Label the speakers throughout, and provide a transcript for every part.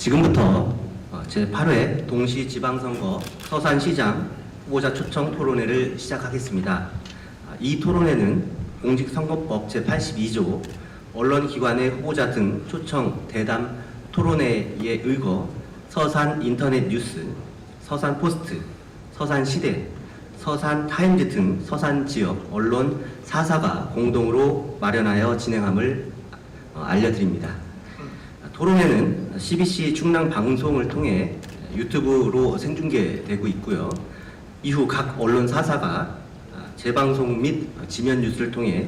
Speaker 1: 지금부터 제8회 동시지방선거 서산시장 후보자 초청 토론회를 시작하겠습니다. 이 토론회는 공직선거법 제82조 언론기관의 후보자 등 초청 대담 토론회에 의거 서산 인터넷 뉴스, 서산 포스트, 서산 시대, 서산 타임즈 등 서산 지역 언론 4사가 공동으로 마련하여 진행함을 알려드립니다. 토론회는 CBC 충남 방송을 통해 유튜브로 생중계되고 있고요. 이후 각 언론 4사가 재방송 및 지면 뉴스를 통해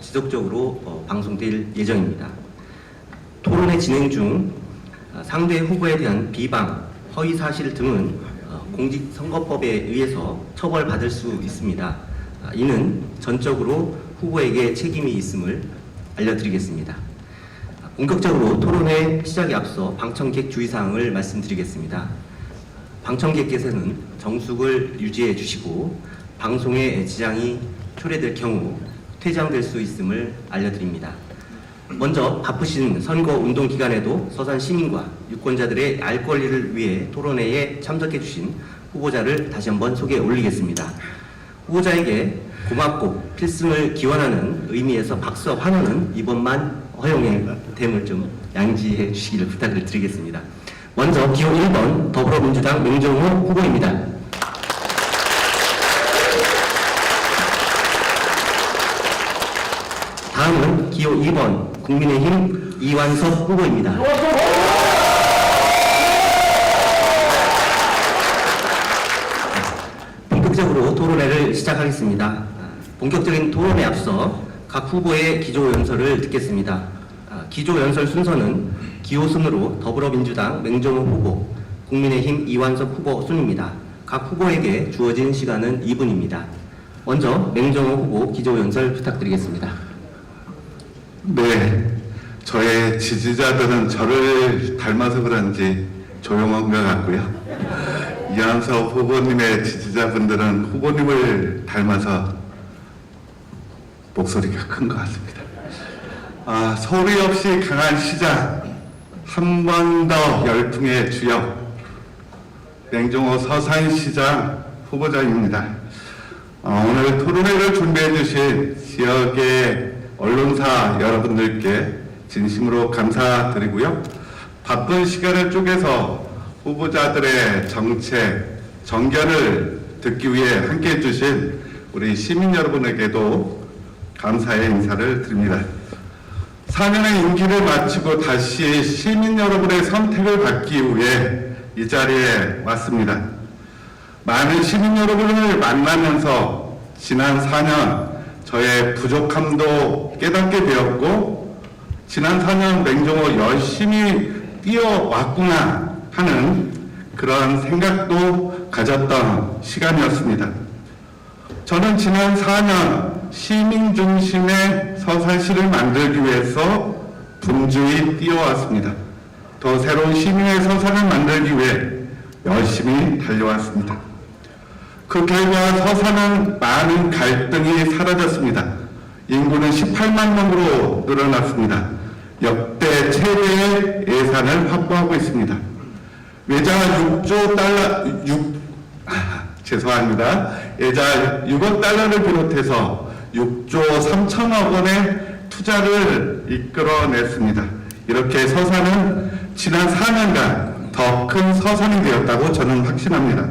Speaker 1: 지속적으로 방송될 예정입니다. 토론회 진행 중 상대 후보에 대한 비방, 허위 사실 등은 공직선거법에 의해서 처벌받을 수 있습니다. 이는 전적으로 후보에게 책임이 있음을 알려드리겠습니다. 본격적으로 토론회 시작에 앞서 방청객 주의사항을 말씀드리겠습니다. 방청객께서는 정숙을 유지해 주시고 방송에 지장이 초래될 경우 퇴장될 수 있음을 알려드립니다. 먼저 바쁘신 선거 운동 기간에도 서산 시민과 유권자들의 알 권리를 위해 토론회에 참석해 주신 후보자를 다시 한번 소개해 올리겠습니다. 후보자에게 고맙고 필승을 기원하는 의미에서 박수와 환호는 이번만 허용해 됨을 좀 양지해 주시기를 부탁을 드리겠습니다. 먼저 기호 1번 더불어민주당 맹정호 후보입니다. 다음은 기호 2번 국민의힘 이완섭 후보입니다. 본격적으로 토론회를 시작하겠습니다. 본격적인 토론에 앞서 각 후보의 기조연설을 듣겠습니다. 기조연설 순서는 기호 순으로 더불어민주당 맹정호 후보, 국민의힘 이완섭 후보 순입니다. 각 후보에게 주어진 시간은 2분입니다. 먼저 맹정호 후보 기조연설 부탁드리겠습니다.
Speaker 2: 네, 저의 지지자들은 저를 닮아서 그런지 조용한 것 같고요. 이완섭 후보님의 지지자분들은 후보님을 닮아서 목소리가 큰 것 같습니다. 소리 없이 강한 시장, 한 번 더 열풍의 주역, 맹정호 서산시장 후보자입니다. 오늘 토론회를 준비해 주신 지역의 언론사 여러분들께 진심으로 감사드리고요. 바쁜 시간을 쪼개서 후보자들의 정책, 정견을 듣기 위해 함께해 주신 우리 시민 여러분에게도 감사의 인사를 드립니다. 4년의 임기를 마치고 다시 시민 여러분의 선택을 받기 위해 이 자리에 왔습니다. 많은 시민 여러분을 만나면서 지난 4년 저의 부족함도 깨닫게 되었고 지난 4년 맹정호 열심히 뛰어왔구나 하는 그런 생각도 가졌던 시간이었습니다. 저는 지난 4년 시민 중심의 서산시를 만들기 위해서 분주히 뛰어왔습니다. 더 새로운 시민의 서산을 만들기 위해 열심히 달려왔습니다. 그 결과 서산은 많은 갈등이 사라졌습니다. 인구는 18만 명으로 늘어났습니다. 역대 최대의 예산을 확보하고 있습니다. 예자 6조 달러, 죄송합니다. 예자 6억 달러를 비롯해서 6조 3천억 원의 투자를 이끌어냈습니다. 이렇게 서산은 지난 4년간 더 큰 서산이 되었다고 저는 확신합니다.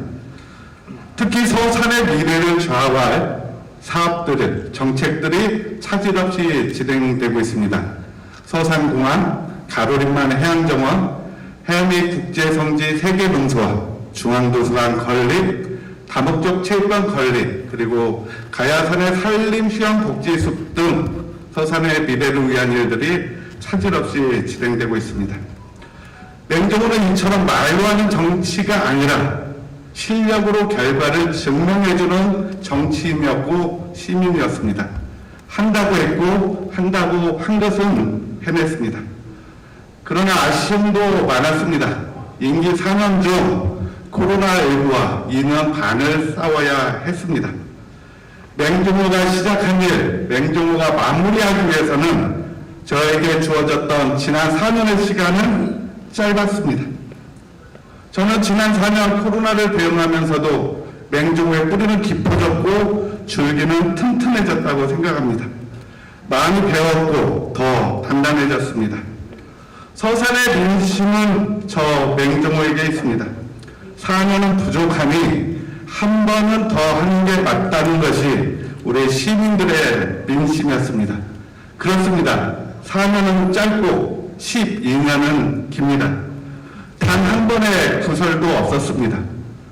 Speaker 2: 특히 서산의 미래를 좌우할 사업들을, 정책들이 차질 없이 진행되고 있습니다. 서산공항, 가로림만 해양정원, 해외 국제성지 세계명소와 중앙도서관 건립, 다목적 체육관 건립, 그리고 가야산의 산림휴양복지숲 등 서산의 미래를 위한 일들이 차질 없이 진행되고 있습니다. 맹정호는 이처럼 말로 하는 정치가 아니라 실력으로 결과를 증명해주는 정치인이었고 시민이었습니다. 한다고 했고 한다고 한 것은 해냈습니다. 그러나 아쉬움도 많았습니다. 임기 4년 중 코로나19와 2년 반을 싸워야 했습니다. 맹정호가 시작한 일, 맹정호가 마무리하기 위해서는 저에게 주어졌던 지난 4년의 시간은 짧았습니다. 저는 지난 4년 코로나를 대응하면서도 맹종의 뿌리는 깊어졌고 줄기는 튼튼해졌다고 생각합니다. 많이 배웠고 더 단단해졌습니다. 서산의 민심은 저 맹종호에게 있습니다. 4년은 부족하니 한 번은 더 하는 게 맞다는 것이 우리 시민들의 민심이었습니다. 그렇습니다. 4년은 짧고 12년은 깁니다. 단 한 번의 구설도 없었습니다.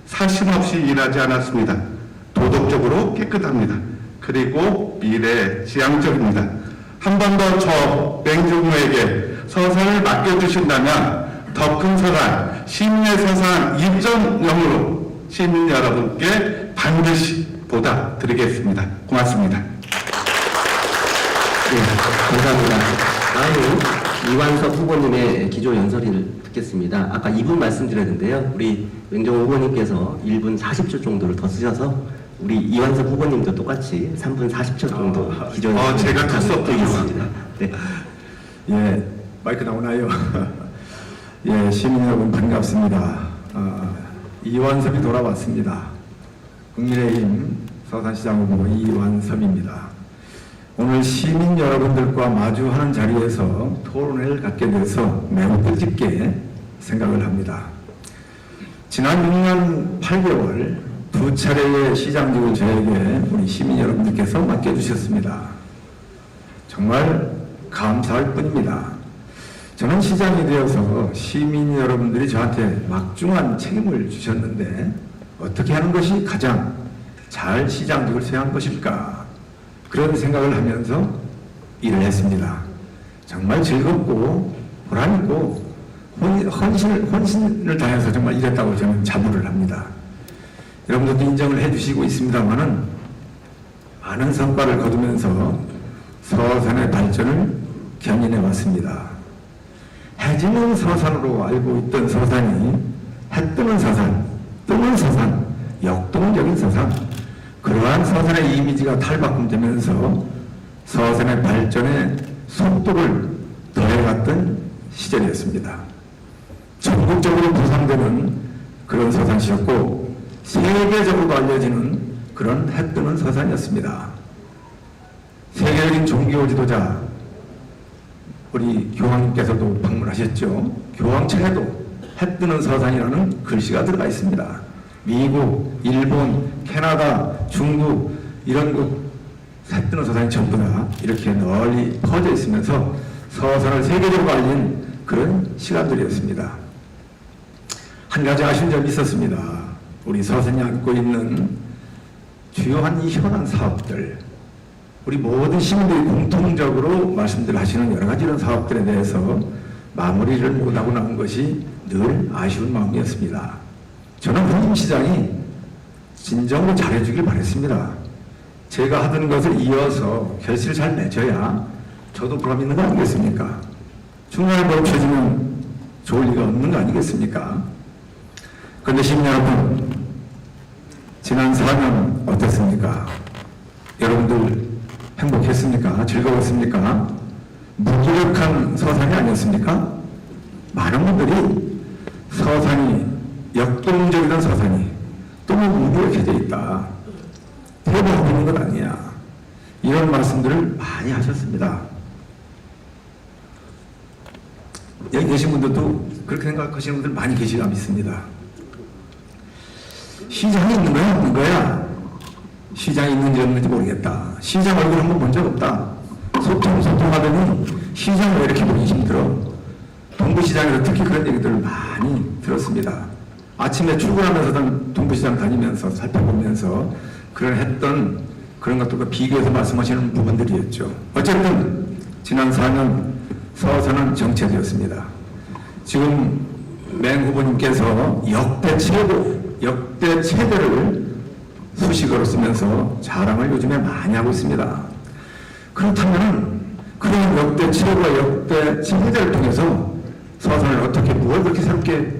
Speaker 2: 사심 없이 일하지 않았습니다. 도덕적으로 깨끗합니다. 그리고 미래지향적입니다. 한 번 더 저 맹종호에게 서산을 맡겨주신다면 더 큰 서산, 시민의 서산 2.0으로 시민 여러분께 반드시 보답드리겠습니다. 고맙습니다.
Speaker 1: 네, 감사합니다. 다음은 이완섭 후보님의 기조 연설을 듣겠습니다. 아까 2분 말씀드렸는데요. 우리 맹종호 후보님께서 1분 40초 정도를 더 쓰셔서 우리 이완섭 후보님도 똑같이 3분 40초 정도 기조 연설
Speaker 2: 제가 더
Speaker 1: 드리겠습니다. 네.
Speaker 3: 예, 마이크 나오나요? 예, 시민 여러분 반갑습니다. 이완섭이 돌아왔습니다. 국민의힘 서산시장 후보 이완섭입니다. 오늘 시민 여러분들과 마주하는 자리에서 토론회를 갖게 돼서 매우 뜻깊게 생각을 합니다. 지난 6년 8개월 두 차례의 시장직을 저에게 우리 시민 여러분들께서 맡겨주셨습니다. 정말 감사할 뿐입니다. 저는 시장이 되어서 시민 여러분들이 저한테 막중한 책임을 주셨는데 어떻게 하는 것이 가장 잘 시장직을 수행한 것일까? 그런 생각을 하면서 일을 했습니다. 정말 즐겁고 보람있고 헌신을 다해서 정말 일했다고 저는 자부를 합니다. 여러분들도 인정을 해주시고 있습니다만은 많은 성과를 거두면서 서산의 발전을 견인해 왔습니다. 해지는 서산으로 알고 있던 서산이 해뜨는 서산, 뜨는 서산, 역동적인 서산, 그러한 서산의 이미지가 탈바꿈되면서 서산의 발전의 속도를 더해갔던 시절이었습니다. 전국적으로 부상되는 그런 서산시였고 세계적으로도 알려지는 그런 해뜨는 서산이었습니다. 세계적인 종교 지도자 우리 교황님께서도 방문하셨죠. 교황청에도 해뜨는 서산이라는 글씨가 들어가 있습니다. 미국, 일본, 캐나다, 중국 이런 곳 해뜨는 서산이 전부 다 이렇게 널리 퍼져 있으면서 서산을 세계적으로 알린 그런 시간들이었습니다. 한 가지 아쉬운 점이 있었습니다. 우리 서산이 안고 있는 주요한 이 현안 사업들, 우리 모든 시민들이 공통적으로 말씀들 하시는 여러 가지 이런 사업들에 대해서 마무리를 못하고 나온 것이 늘 아쉬운 마음이었습니다. 저는 후임 시장이 진정으로 잘해주길 바랬습니다. 제가 하던 것을 이어서 결실을 잘 맺어야 저도 보람 있는 거 아니겠습니까? 중간에 멈춰지면 좋을 리가 없는 거 아니겠습니까? 그런데 시민 여러분, 지난 4년 어땠습니까? 여러분들 행복했습니까? 즐거웠습니까? 무기력한 서산이 아니었습니까? 많은 분들이 서산이 역동적이던 서산이 너무 무기력해져 있다. 대부분 있는 것 아니야. 이런 말씀들을 많이 하셨습니다. 여기 계신 분들도 그렇게 생각하시는 분들 많이 계시가 믿습니다. 시장이 있는 거야, 없는 거야? 시장이 있는지 없는지 모르겠다. 시장 얼굴 한번 본 적 없다. 소통하더니 시장 왜 이렇게 보기 힘들어? 동부시장에서 특히 그런 얘기들을 많이 들었습니다. 아침에 출근하면서도 동부시장 다니면서 살펴보면서 했던 그런 것들과 비교해서 말씀하시는 부분들이었죠. 어쨌든 지난 4년 서산은 정체되었습니다. 지금 맹 후보님께서 역대 최대를 수식어로 쓰면서 자랑을 요즘에 많이 하고 있습니다. 그렇다면 그런 역대 최고와 역대 최대를 통해서 서산을 어떻게 무엇을 그렇게 새롭게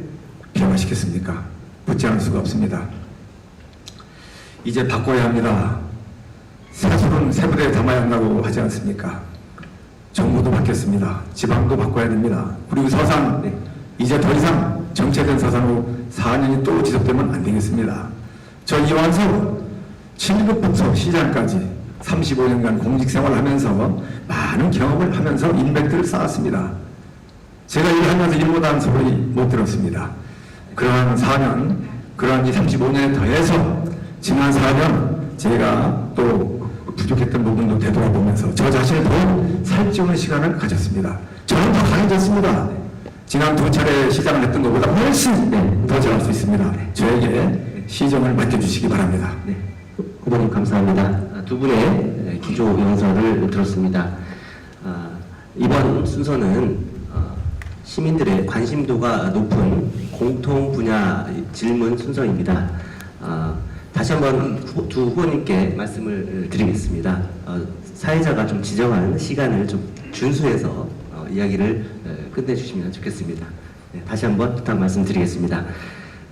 Speaker 3: 변화시켰습니까? 묻지 않을 수가 없습니다. 이제 바꿔야 합니다. 새술은 새부대에 담아야 한다고 하지 않습니까? 정부도 바뀌었습니다. 지방도 바꿔야 됩니다. 그리고 서산 이제 더 이상 정체된 서산으로 4년이 또 지속되면 안 되겠습니다. 저 이완섭 7급부터 시장까지 35년간 공직생활을 하면서 많은 경험을 하면서 인맥들을 쌓았습니다. 제가 일하면서 일 못하는 소리 못 들었습니다. 그러한 4년, 그러한 이 35년에 더해서 지난 4년 제가 또 부족했던 부분도 되돌아보면서 저 자신을 더 살찌우는 시간을 가졌습니다. 저는 더 강해졌습니다. 지난 2차례 시장을 했던 것보다 훨씬 더 잘할 수 있습니다. 저에게 시정을 맡겨주시기 바랍니다.
Speaker 1: 네, 후보님 감사합니다. 두 분의 기조 연설을 들었습니다. 이번 순서는 시민들의 관심도가 높은 공통 분야 질문 순서입니다. 다시 한번 두 후보님께 말씀을 드리겠습니다. 사회자가 좀 지정한 시간을 좀 준수해서 이야기를 끝내주시면 좋겠습니다. 네, 다시 한번 부탁 말씀드리겠습니다.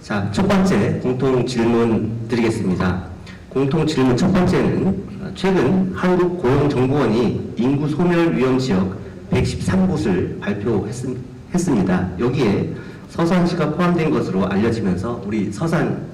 Speaker 1: 자, 첫 번째 공통 질문 드리겠습니다. 공통 질문 첫 번째는 최근 한국고용정보원이 인구 소멸 위험 지역 113곳을 발표했습니다. 여기에 서산시가 포함된 것으로 알려지면서 우리 서산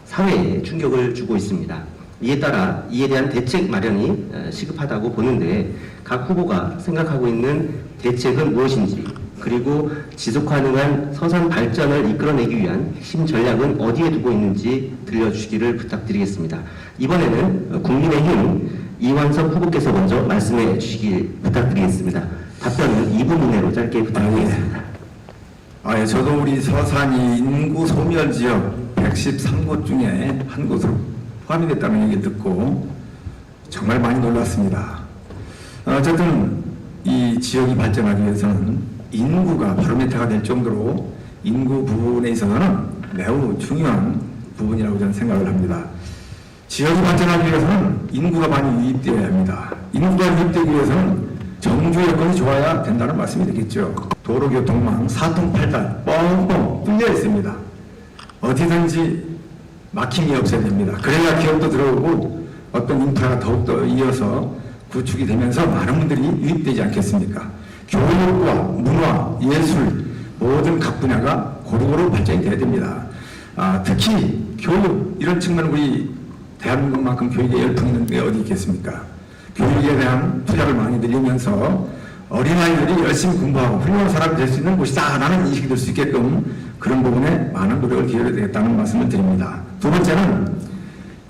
Speaker 1: 사회에 충격을 주고 있습니다. 이에 따라 이에 대한 대책 마련이 시급하다고 보는데 각 후보가 생각하고 있는 대책은 무엇인지, 그리고 지속 가능한 서산 발전을 이끌어내기 위한 핵심 전략은 어디에 두고 있는지 들려주시기를 부탁드리겠습니다. 이번에는 국민의힘 이완섭 후보께서 먼저 말씀해 주시기 부탁드리겠습니다. 답변은 2분 이내로 짧게 부탁드리겠습니다.
Speaker 3: 예, 저도 우리 서산이 인구 소멸 지역 113곳 중에 한 곳으로 포함이 됐다는 얘기를 듣고 정말 많이 놀랐습니다. 어쨌든 이 지역이 발전하기 위해서는 인구가 바로미터가 될 정도로 인구 부분에 있어서는 매우 중요한 부분이라고 저는 생각을 합니다. 지역이 발전하기 위해서는 인구가 많이 유입되어야 합니다. 인구가 유입되기 위해서는 정주 여건이 좋아야 된다는 말씀이 되겠죠. 도로교통망 사통팔달 뻥뻥 뚫려 있습니다. 어디든지 막힘이 없어야 됩니다. 그래야 기업도 들어오고 어떤 인프라가 더욱더 이어서 구축이 되면서 많은 분들이 유입되지 않겠습니까? 교육과 문화, 예술 모든 각 분야가 고루고루 발전이 돼야 됩니다. 특히 교육 이런 측면 우리 대한민국만큼 교육에 열풍이 있는 게 어디 있겠습니까? 교육에 대한 투자를 많이 늘리면서 어린아이들이 열심히 공부하고 훌륭한 사람이 될 수 있는 곳이다 라는 인식이 들 수 있게끔 그런 부분에 많은 노력을 기울여야 되겠다는 말씀을 드립니다. 두 번째는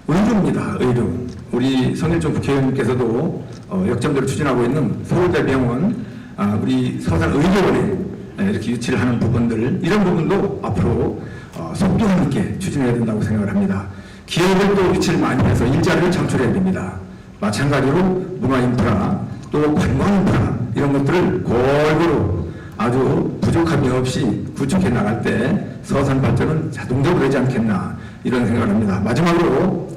Speaker 3: 의료입니다. 의료. 우리 성일종 국회의원님께서도 역점대로 추진하고 있는 서울대병원, 우리 서산 의료원에 이렇게 유치를 하는 부분들, 이런 부분도 앞으로 속도감 있게 추진해야 된다고 생각을 합니다. 기업을 또 유치를 많이 해서 일자리를 창출해야 됩니다. 마찬가지로 문화 인프라, 또 관광 인프라 이런 것들을 골고루 아주 부족함이 없이 구축해 나갈 때 서산 발전은 자동적으로 되지 않겠나 이런 생각을 합니다. 마지막으로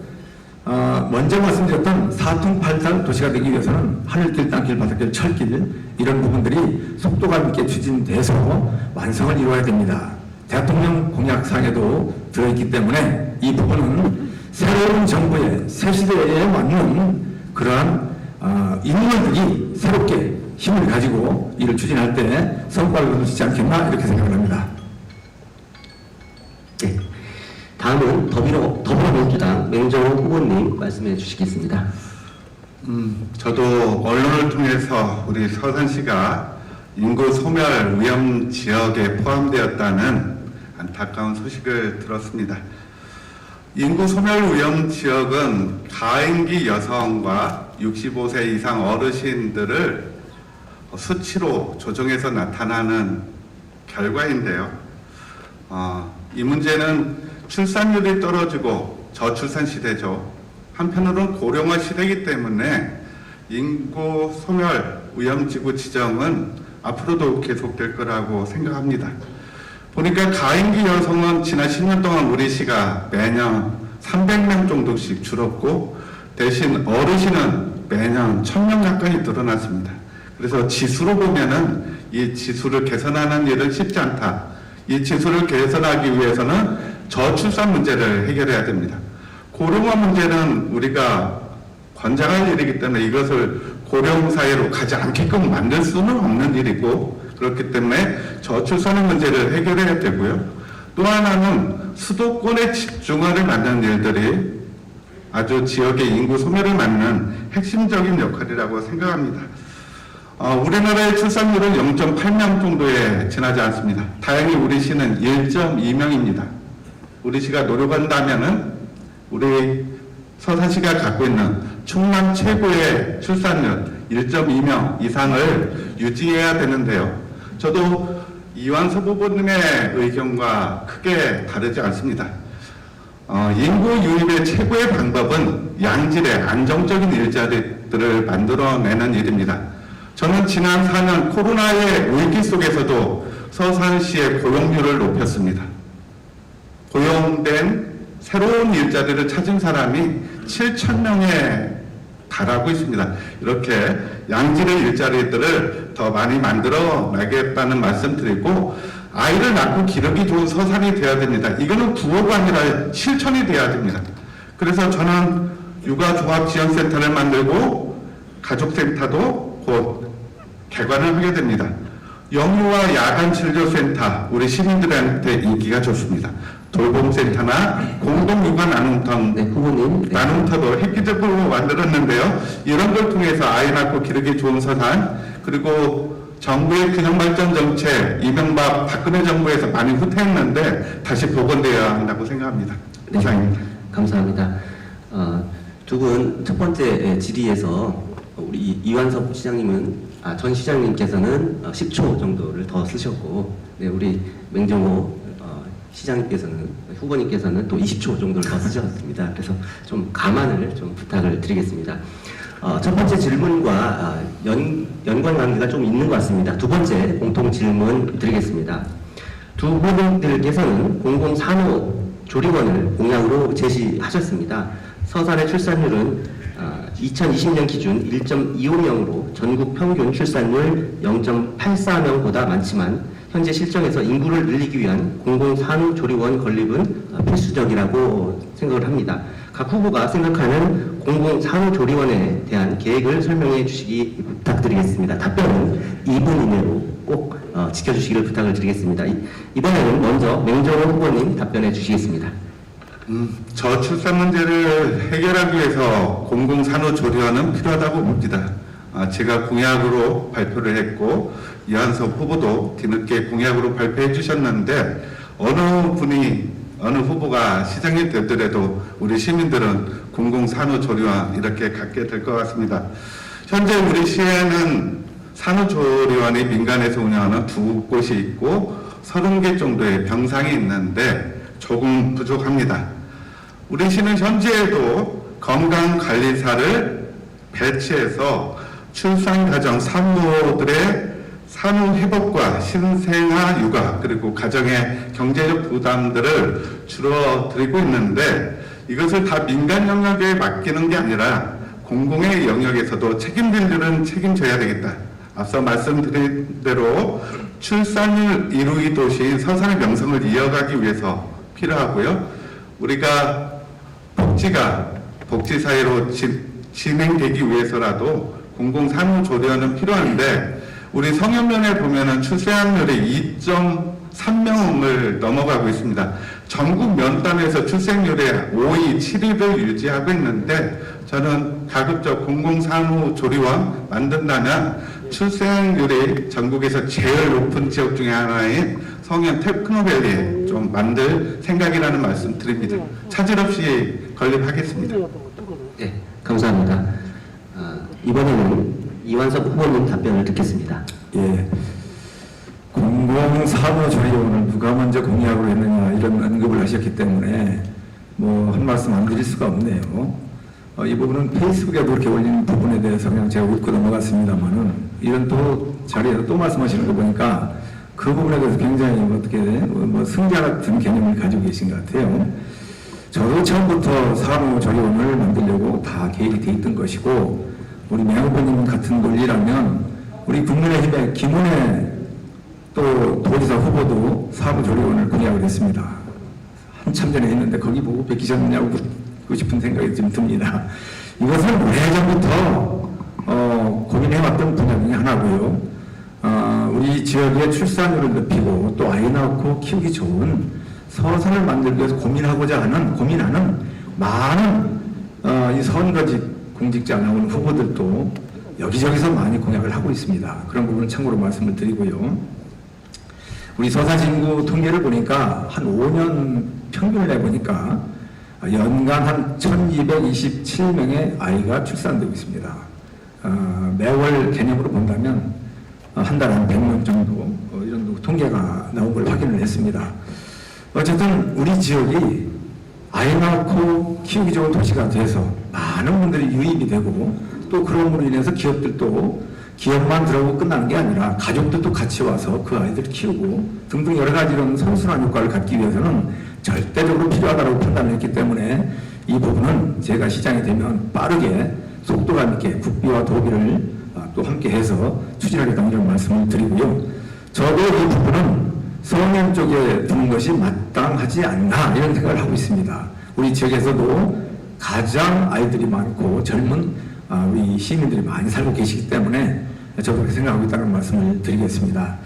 Speaker 3: 먼저 말씀드렸던 사통팔달 도시가 되기 위해서는 하늘길, 땅길, 바닷길, 철길 이런 부분들이 속도감 있게 추진돼서 완성을 이루어야 됩니다. 대통령 공약상에도 들어있기 때문에 이 부분은 새로운 정부의 새 시대에 맞는 그러한 인물들이 새롭게 힘을 가지고 이를 추진할 때 성과를 거둘 수 있지 않겠나 이렇게 생각을 합니다.
Speaker 1: 네. 다음은 더불어민주당 맹정호 후보님 말씀해 주시겠습니다.
Speaker 2: 저도 언론을 통해서 우리 서산시가 인구 소멸 위험 지역에 포함되었다는 안타까운 소식을 들었습니다. 인구 소멸 위험 지역은 가임기 여성과 65세 이상 어르신들을 수치로 조정해서 나타나는 결과인데요. 이 문제는 출산율이 떨어지고 저출산 시대죠. 한편으로는 고령화 시대이기 때문에 인구 소멸 위험지구 지정은 앞으로도 계속될 거라고 생각합니다. 보니까 가임기 여성은 지난 10년 동안 우리 시가 매년 300명 정도씩 줄었고 대신 어르신은 매년 1000명 가까이 늘어났습니다. 그래서 지수로 보면은 이 지수를 개선하는 일은 쉽지 않다. 이 지수를 개선하기 위해서는 저출산 문제를 해결해야 됩니다. 고령화 문제는 우리가 권장할 일이기 때문에 이것을 고령 사회로 가지 않게끔 만들 수는 없는 일이고 그렇기 때문에 저출산의 문제를 해결해야 되고요. 또 하나는 수도권의 집중화를 만드는 일들이 아주 지역의 인구 소멸을 막는 핵심적인 역할이라고 생각합니다. 우리나라의 출산율은 0.8명 정도에 지나지 않습니다. 다행히 우리 시는 1.2명입니다. 우리 시가 노력한다면은 우리 서산시가 갖고 있는 충남 최고의 출산율 1.2명 이상을 유지해야 되는데요. 저도 이완섭 후보님의 의견과 크게 다르지 않습니다. 인구 유입의 최고의 방법은 양질의 안정적인 일자리들을 만들어내는 일입니다. 저는 지난 4년 코로나의 위기 속에서도 서산시의 고용률을 높였습니다. 고용된 새로운 일자리를 찾은 사람이 7,000명에 달하고 있습니다. 이렇게 양질의 일자리들을 더 많이 만들어 나겠다는 말씀 드리고, 아이를 낳고 기르기 좋은 서산이 되어야 됩니다. 이거는 구호가 아니라 실천이 되어야 됩니다. 그래서 저는 육아종합지원센터를 만들고 가족센터도 곧 개관을 하게 됩니다. 영유아 야간진료센터, 우리 시민들한테 인기가 좋습니다. 돌봄센터나 공동육아 나눔터,
Speaker 1: 네, 후보님. 네.
Speaker 2: 나눔터도 획기적으로 만들었는데요. 이런 걸 통해서 아이 낳고 기르기 좋은 서산, 그리고 정부의 균형발전 정책, 이명박 박근혜 정부에서 많이 후퇴했는데 다시 복원되어야 한다고 생각합니다.
Speaker 1: 네,
Speaker 2: 이상입니다.
Speaker 1: 감사합니다. 두 분 첫 번째 질의에서 우리 이완섭 시장님은 전 시장님께서는 10초 정도를 더 쓰셨고, 네, 우리 맹정호 시장님께서는 후보님께서는 또 20초 정도를 더 쓰셨습니다. 그래서 좀 감안을 좀 부탁을 드리겠습니다. 첫 번째 질문과 연관관계가 좀 있는 것 같습니다. 두 번째 공통 질문 드리겠습니다. 두 후보님들께서는 공공산후조리원을 공약으로 제시하셨습니다. 서산의 출산율은 2020년 기준 1.25명으로 전국 평균 출산율 0.84명보다 많지만 현재 실정에서 인구를 늘리기 위한 공공산후조리원 건립은 필수적이라고 생각을 합니다. 각 후보가 생각하는 공공산후조리원에 대한 계획을 설명해 주시기 부탁드리겠습니다. 답변은 2분 이내로 꼭 지켜주시기를 부탁을 드리겠습니다. 이번에는 먼저 맹정호 후보님 답변해 주시겠습니다.
Speaker 2: 저출산 문제를 해결하기 위해서 공공산후조리원은 필요하다고 봅니다. 제가 공약으로 발표를 했고 이완섭 후보도 뒤늦게 공약으로 발표해 주셨는데, 어느 후보가 시장이 되더라도 우리 시민들은 공공산후조리원 이렇게 갖게 될 것 같습니다. 현재 우리 시에는 산후조리원이 민간에서 운영하는 2곳이 있고 30개 정도의 병상이 있는데 조금 부족합니다. 우리 시는 현재에도 건강관리사를 배치해서 출산가정 산모들의 산후회복과 신생아 육아 그리고 가정의 경제적 부담들을 줄어들이고 있는데, 이것을 다 민간 영역에 맡기는 게 아니라 공공의 영역에서도 책임질 일은 책임져야 되겠다. 앞서 말씀드린 대로 출산율 1위 도시인 서산의 명성을 이어가기 위해서 필요하고요. 우리가 복지사회로 진행되기 위해서라도 공공산후조리원은 필요한데, 우리 성현면에 보면은 출생률이 2.3명을 넘어가고 있습니다. 전국 면담에서 출생률의 5위, 7위를 유지하고 있는데, 저는 가급적 공공산후조리원 만든다면 출생률이 전국에서 제일 높은 지역 중에 하나인 성현 테크노밸리에 좀 만들 생각이라는 말씀 드립니다. 차질 없이 건립하겠습니다.
Speaker 1: 네, 감사합니다. 이번에는 이완섭 후보님 답변을 듣겠습니다.
Speaker 3: 예. 공공산후조리원을 누가 먼저 공약으로 했느냐 이런 언급을 하셨기 때문에 뭐 한 말씀 안 드릴 수가 없네요. 이 부분은 페이스북에 그렇게 올린 부분에 대해서 그냥 제가 웃고 넘어갔습니다만은, 이런 또 자리에서 또 말씀하시는 거 보니까 그 부분에 대해서 굉장히 승자 같은 개념을 가지고 계신 것 같아요. 저도 처음부터 산후조리원을 만들려고 다 계획이 돼 있던 것이고, 우리 맹 후보님 같은 논리라면 우리 국민의힘의 김은혜 또 도지사 후보도 산후조리원을 공약을 했습니다. 한참 전에 했는데 거기 보고 베끼셨느냐고 묻고 싶은 생각이 좀 듭니다. 이것은 오래전부터 고민해왔던 분야 중에 하나고요. 우리 지역의 출산율을 높이고 또 아이 낳고 키우기 좋은 서산을 만들기 위해서 고민하는 많은 이 선거직 공직자 나오는 후보들도 여기저기서 많이 공약을 하고 있습니다. 그런 부분은 참고로 말씀을 드리고요. 우리 서산 인구 통계를 보니까 한 5년 평균을 내보니까 연간 한 1227명의 아이가 출산되고 있습니다. 매월 개념으로 본다면 한 달에 한 100명 정도 이런 통계가 나온 걸 확인을 했습니다. 어쨌든 우리 지역이 아이 낳고 키우기 좋은 도시가 돼서 많은 분들이 유입이 되고 또 그럼으로 인해서 기업들도 기업만 들어오고 끝나는 게 아니라 가족들도 같이 와서 그 아이들 키우고 등등 여러 가지 이런 선순환 효과를 갖기 위해서는 절대적으로 필요하다고 판단했기 때문에 이 부분은 제가 시장이 되면 빠르게 속도감 있게 국비와 도비를 또 함께 해서 추진하겠다는 이런 말씀을 드리고요. 저도 이 부분은 서면 쪽에 두는 것이 마땅하지 않나 이런 생각을 하고 있습니다. 우리 지역에서도 가장 아이들이 많고 젊은 우리 시민들이 많이 살고 계시기 때문에 저도 그렇게 생각하고 있다는 말씀을 드리겠습니다.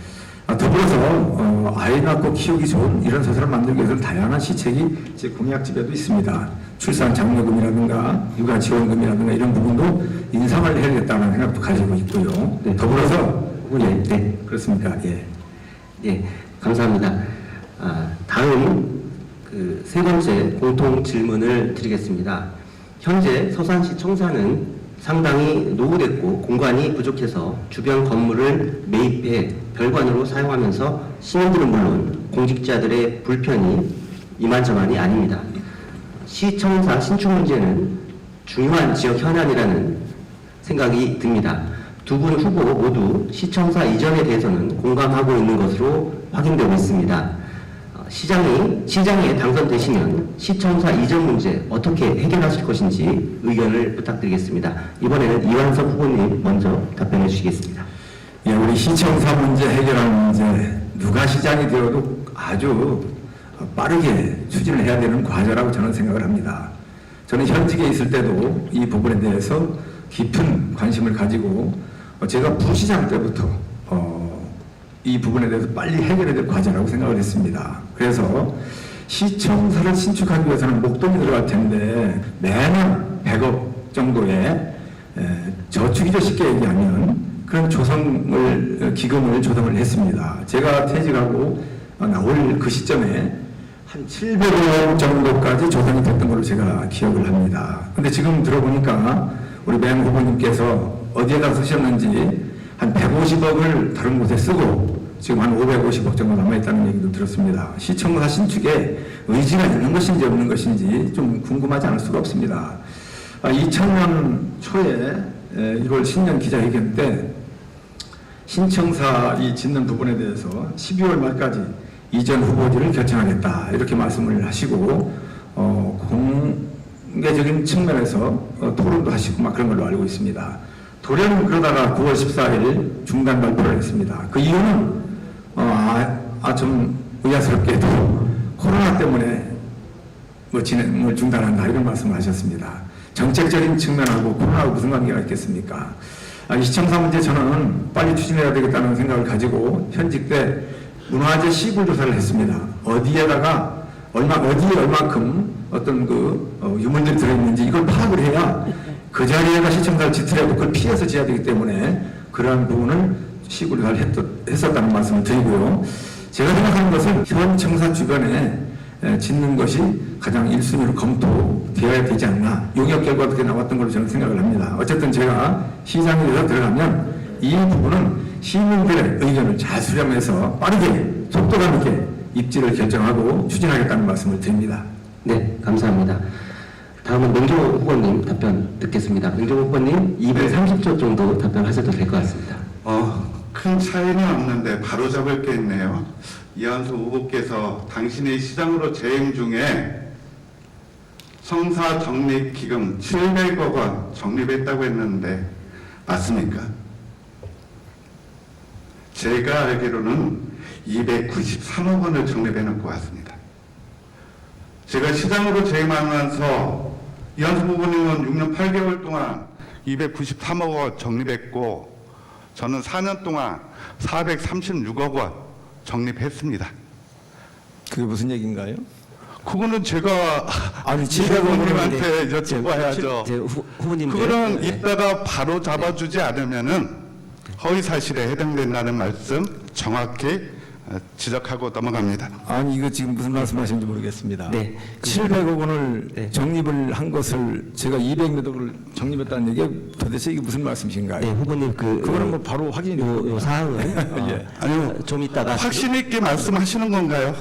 Speaker 3: 더불어서 아이 낳고 키우기 좋은 이런 서산을 만들기 위해서는 다양한 시책이 제 공약집에도 있습니다. 출산 장려금이라든가 육아 지원금이라든가 이런 부분도 인상을 해야겠다는 생각도 가지고 있고요.
Speaker 1: 네.
Speaker 3: 더불어서
Speaker 1: 네.
Speaker 3: 그렇습니까? 예.
Speaker 1: 예, 감사합니다. 다음 세 번째 공통 질문을 드리겠습니다. 현재 서산시 청사는 상당히 노후됐고 공간이 부족해서 주변 건물을 매입해 별관으로 사용하면서 시민들은 물론 공직자들의 불편이 이만저만이 아닙니다. 시청사 신축 문제는 중요한 지역 현안이라는 생각이 듭니다. 두 분 후보 모두 시청사 이전에 대해서는 공감하고 있는 것으로 확인되고 있습니다. 시장에 당선되시면 시청사 이전 문제 어떻게 해결하실 것인지 의견을 부탁드리겠습니다. 이번에는 이완석 후보님 먼저 답변해 주시겠습니다.
Speaker 3: 예, 우리 시청사 문제 해결하는 문제 누가 시장이 되어도 아주 빠르게 추진을 해야 되는 과제라고 저는 생각을 합니다. 저는 현직에 있을 때도 이 부분에 대해서 깊은 관심을 가지고 제가 부시장 때부터 이 부분에 대해서 빨리 해결해야 될 과제라고 생각을 했습니다. 그래서 시청사를 신축하기 위해서는 목돈이 들어갈 텐데 매년 100억 정도의 저축이죠, 쉽게 얘기하면 그런 기금을 조성을 했습니다. 제가 퇴직하고 나올 그 시점에 한 700억 정도까지 조성이 됐던 걸로 제가 기억을 합니다. 근데 지금 들어보니까 우리 맹 후보님께서 어디에다 쓰셨는지 한 150억을 다른 곳에 쓰고 지금 한 550억 정도 남아있다는 얘기도 들었습니다. 시청사 신축에 의지가 있는 것인지 없는 것인지 좀 궁금하지 않을 수가 없습니다. 2000년 초에 1월 신년 기자회견 때 신청사 이 짓는 부분에 대해서 12월 말까지 이전 후보지를 결정하겠다 이렇게 말씀을 하시고 공개적인 측면에서 토론도 하시고 막 그런 걸로 알고 있습니다. 돌연 그러다가 9월 14일 중단 발표를 했습니다. 그 이유는 좀 의아스럽게도 코로나 때문에 진행을 중단한다 이런 말씀을 하셨습니다. 정책적인 측면하고 코로나하고 무슨 관계가 있겠습니까? 시청사 문제 저는 빨리 추진해야 되겠다는 생각을 가지고 현직 때 문화재 시불 조사를 했습니다. 어디에다가 어디에 얼마큼 어떤 유물들이 들어있는지 이걸 파악을 해야 그 자리에가 시청사를 짓더라도 그걸 피해서 지어야 되기 때문에 그러한 부분을 시불 조사를 했었다는 말씀을 드리고요. 제가 생각하는 것은 현 청사 주변에 짓는 것이 가장 1순위로 검토되어야 되지 않나 용역 결과도 그렇게 나왔던 걸로 저는 생각을 합니다. 어쨌든 제가 시장에 대해서 들어가면 이 부분은 시민들의 의견을 잘 수렴해서 빠르게 속도감 있게 입지를 결정하고 추진하겠다는 말씀을 드립니다.
Speaker 1: 네, 감사합니다. 다음은 명종 후보님 답변 듣겠습니다. 명종 후보님 230초 정도 답변하셔도 될 것 같습니다.
Speaker 2: 큰 차이는 없는데 바로 잡을 게 있네요. 이한수 후보께서 당신이 시장으로 재임 중에 성사 적립 기금 700억 원 적립했다고 했는데 맞습니까? 제가 알기로는 293억 원을 적립해 놓고 왔습니다. 제가 시장으로 재임하면서 이한수 후보님은 6년 8개월 동안 293억 원 적립했고 저는 4년 동안 436억 원 적립했습니다.
Speaker 3: 그게 무슨 얘기인가요?
Speaker 2: 그거는 제가
Speaker 3: 아니,
Speaker 2: 후보님한테
Speaker 4: 네.
Speaker 2: 여쭤봐야죠.
Speaker 4: 후보님
Speaker 2: 그거는 이따가 바로 잡아주지 않으면은 허위 사실에 해당된다는 말씀 정확히 지적하고 넘어갑니다.
Speaker 3: 아니 이거 지금 무슨 말씀하시는지 모르겠습니다.
Speaker 4: 네.
Speaker 3: 700억 원을
Speaker 4: 네.
Speaker 3: 적립을 한 것을 제가 200몇 억을 적립했다는 얘기 도대체 이게 무슨 말씀이신가요?
Speaker 4: 네, 후보님
Speaker 3: 그거는 뭐 바로 확인이
Speaker 4: 요 사항은
Speaker 3: 예.
Speaker 2: 아니요.
Speaker 4: 좀 이따가
Speaker 2: 확신 있게 말씀하시는 건가요?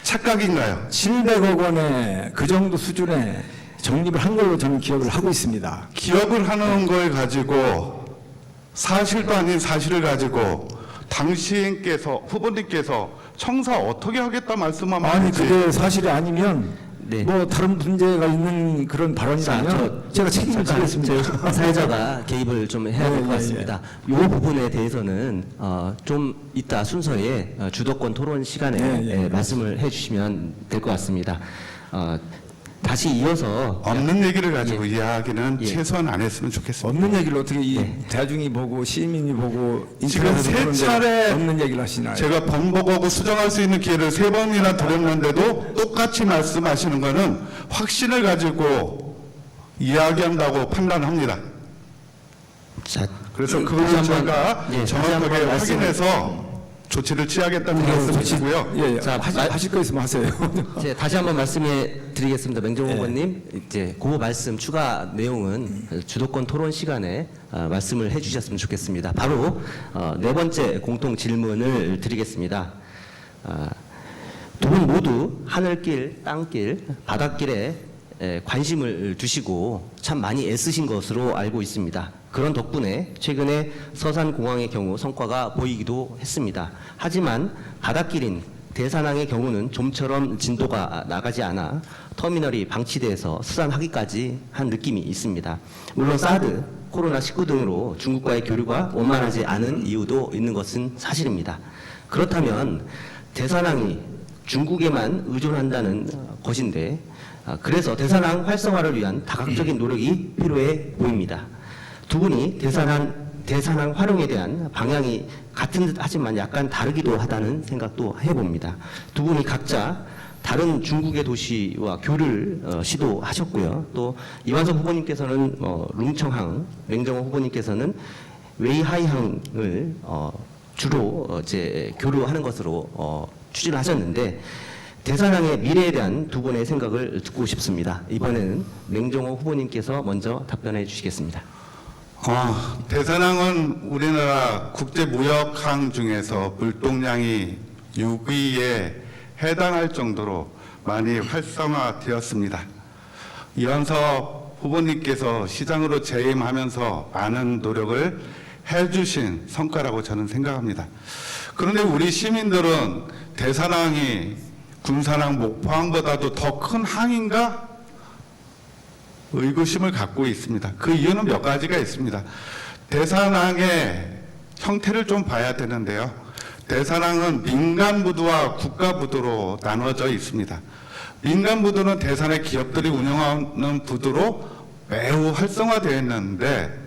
Speaker 2: 착각인가요?
Speaker 3: 700억 원의 그 정도 수준의 적립을 한 걸로 저는 기억을 하고 있습니다.
Speaker 2: 기억을 하는 걸 가지고 사실도 아닌 사실을 가지고 당신께서 후보님께서 청사 어떻게 하겠다 말씀하면
Speaker 3: 아니
Speaker 2: 하지.
Speaker 3: 그게 사실이 아니면
Speaker 4: 네.
Speaker 3: 뭐 다른 문제가 있는 그런 발언이라면 제가 책임을 지겠습니다.
Speaker 4: 사회자가 개입을 좀 해야 될 것 같습니다. 이 부분에 대해서는 좀 이따 순서에 주도권 토론 시간에 말씀을 해주시면 될 것 같습니다. 다시 이어서
Speaker 2: 없는 얘기를 가지고 이야기는
Speaker 4: 예.
Speaker 2: 최소한 안 했으면 좋겠습니다.
Speaker 3: 없는 얘기를 어떻게 이
Speaker 4: 네.
Speaker 3: 대중이 보고 시민이 보고
Speaker 2: 지금
Speaker 3: 인터넷에서
Speaker 2: 세
Speaker 3: 보는데
Speaker 2: 차례
Speaker 3: 없는 얘기를 하시나요?
Speaker 2: 제가 번복하고 수정할 수 있는 기회를 3번이나 드렸는데도 똑같이 말씀하시는 것은 확신을 가지고 이야기한다고 판단합니다.
Speaker 4: 자,
Speaker 2: 그래서
Speaker 4: 다시
Speaker 2: 그걸
Speaker 4: 한번,
Speaker 2: 제가
Speaker 4: 예, 다시
Speaker 2: 정확하게
Speaker 4: 한번 말씀을-
Speaker 2: 확인해서 조치를 취하겠다는 말씀이시고요.
Speaker 3: 예, 예.
Speaker 4: 자,
Speaker 3: 하실 거 있으면 하세요.
Speaker 4: 다시 한번 말씀해 드리겠습니다. 맹정
Speaker 3: 예.
Speaker 4: 후보님, 이제 그 말씀 추가 내용은 주도권 토론 시간에 말씀을 해주셨으면 좋겠습니다. 바로 네 번째 공통 질문을 드리겠습니다. 두 분 모두 하늘길, 땅길, 바닷길에 관심을 두시고 참 많이 애쓰신 것으로 알고 있습니다. 그런 덕분에 최근에 서산공항의 경우 성과가 보이기도 했습니다. 하지만 바닷길인 대산항의 경우는 좀처럼 진도가 나가지 않아 터미널이 방치돼서 수산하기까지 한 느낌이 있습니다. 물론 사드, 코로나19 등으로 중국과의 교류가 원만하지 않은 이유도 있는 것은 사실입니다. 그렇다면 대산항이 중국에만 의존한다는 것인데 그래서 대산항 활성화를 위한 다각적인 노력이 필요해 보입니다. 두 분이 대산항 활용에 대한 방향이 같은 듯 하지만 약간 다르기도 하다는 생각도 해봅니다. 두 분이 각자 다른 중국의 도시와 교류를 시도하셨고요. 또 이완섭 후보님께서는 룽청항, 맹정호 후보님께서는 웨이하이항을 주로 이제 교류하는 것으로 추진을 하셨는데 대산항의 미래에 대한 두 분의 생각을 듣고 싶습니다. 이번에는 맹정호 후보님께서 먼저 답변해 주시겠습니다.
Speaker 2: 대산항은 우리나라 국제무역항 중에서 물동량이 6위에 해당할 정도로 많이 활성화되었습니다. 이완섭 후보님께서 시장으로 재임하면서 많은 노력을 해주신 성과라고 저는 생각합니다. 그런데 우리 시민들은 대산항이 군산항, 목포항보다도 더 큰 항인가? 의구심을 갖고 있습니다. 그 이유는 몇 가지가 있습니다. 대산항의 형태를 좀 봐야 되는데요. 대산항은 민간부두와 국가부두로 나눠져 있습니다. 민간부두는 대산의 기업들이 운영하는 부두로 매우 활성화되어 있는데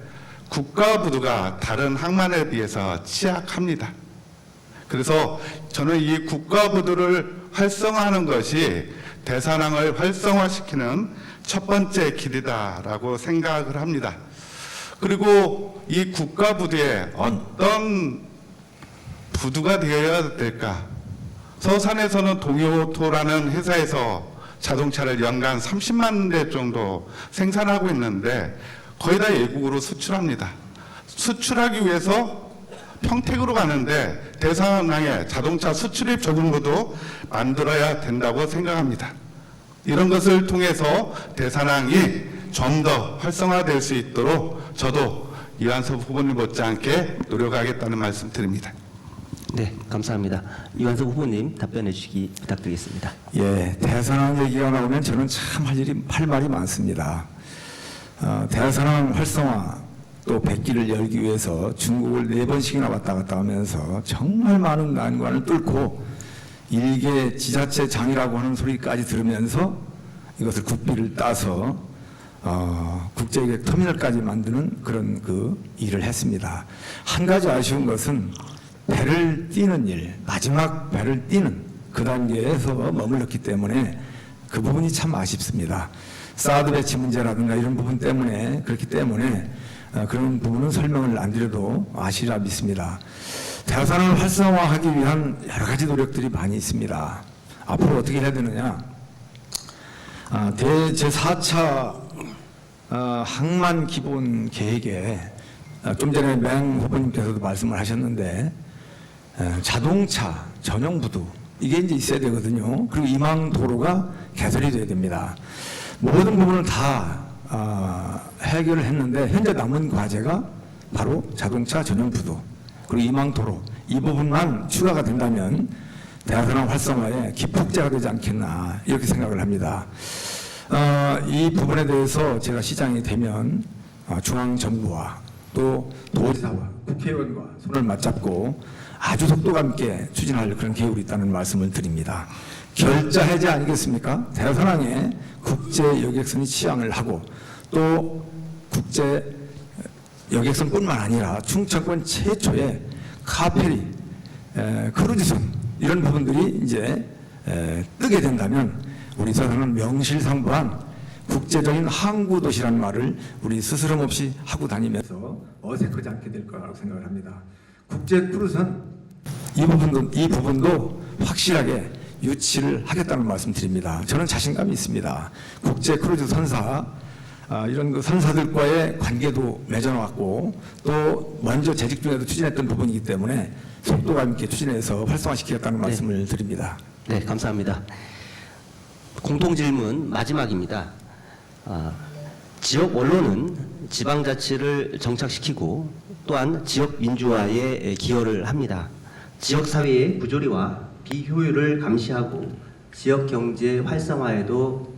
Speaker 2: 국가부두가 다른 항만에 비해서 취약합니다. 그래서 저는 이 국가부두를 활성화하는 것이 대산항을 활성화시키는 첫 번째 길이다라고 생각을 합니다. 그리고 이 국가부두에 어떤 부두가 되어야 될까? 서산에서는 동요오토라는 회사에서 자동차를 연간 30만 대 정도 생산하고 있는데 거의 다 외국으로 수출합니다. 수출하기 위해서 평택으로 가는데 대산항에 자동차 수출입 조금부도 만들어야 된다고 생각합니다. 이런 것을 통해서 대산항이 좀 더 활성화될 수 있도록 저도 이완섭 후보님 못지않게 노력하겠다는 말씀 드립니다.
Speaker 4: 네, 감사합니다. 이완섭 후보님 답변해 주시기 부탁드리겠습니다.
Speaker 3: 예, 대산항 얘기가 나오면 저는 참 할 말이 많습니다. 대산항 활성화 또 백기를 열기 위해서 중국을 4번씩이나 왔다 갔다 하면서 정말 많은 난관을 뚫고 일개 지자체 장이라고 하는 소리까지 들으면서 이것을 국비를 따서 국제기획 터미널까지 만드는 그런 그 일을 했습니다. 한 가지 아쉬운 것은 배를 띄는 일, 마지막 배를 띄는 그 단계에서 머물렀기 때문에 그 부분이 참 아쉽습니다. 사드 배치 문제라든가 이런 부분 때문에 그렇기 때문에 그런 부분은 설명을 안 드려도 아시리라 믿습니다. 대화산을 활성화하기 위한 여러 가지 노력들이 많이 있습니다. 앞으로 어떻게 해야 되느냐? 제4차 항만 기본 계획에 좀 전에 맹 후보님께서도 말씀을 하셨는데 자동차 전용 부두 이게 이제 있어야 되거든요. 그리고 이망 도로가 개설이 돼야 됩니다. 모든 부분을 다 해결을 했는데 현재 남은 과제가 바로 자동차 전용 부두 그리고 이망 도로 이 부분만 추가가 된다면 대화산업 활성화에 기폭제가 되지 않겠나 이렇게 생각을 합니다. 이 부분에 대해서 제가 시장이 되면 중앙정부와 또 도지사와 국회의원과 손을 맞잡고 아주 속도감 있게 추진할 그런 계획이 있다는 말씀을 드립니다. 결자 해제 아니겠습니까? 대화산항에 국제 여객선이 취항을 하고 또 국제 여객선뿐만 아니라 충청권 최초의 카페리, 크루즈선 이런 부분들이 이제 뜨게 된다면 우리 서산은 명실상부한 국제적인 항구 도시라는 말을 우리 스스럼 없이 하고 다니면서 어색하지 않게 될 거라고 생각을 합니다. 국제 크루즈선 이 부분도 확실하게 유치를 하겠다는 말씀 드립니다. 저는 자신감이 있습니다. 국제 크루즈 선사 이런 그 선사들과의 관계도 맺어놨고 또 먼저 재직 중에도 추진했던 부분이기 때문에 속도감 있게 추진해서 활성화시키겠다는 말씀을 드립니다.
Speaker 4: 네, 감사합니다. 공통 질문 마지막입니다. 지역 언론은 지방자치를 정착시키고 또한 지역 민주화에 기여를 합니다. 지역 사회의 부조리와 비효율을 감시하고 지역 경제 활성화에도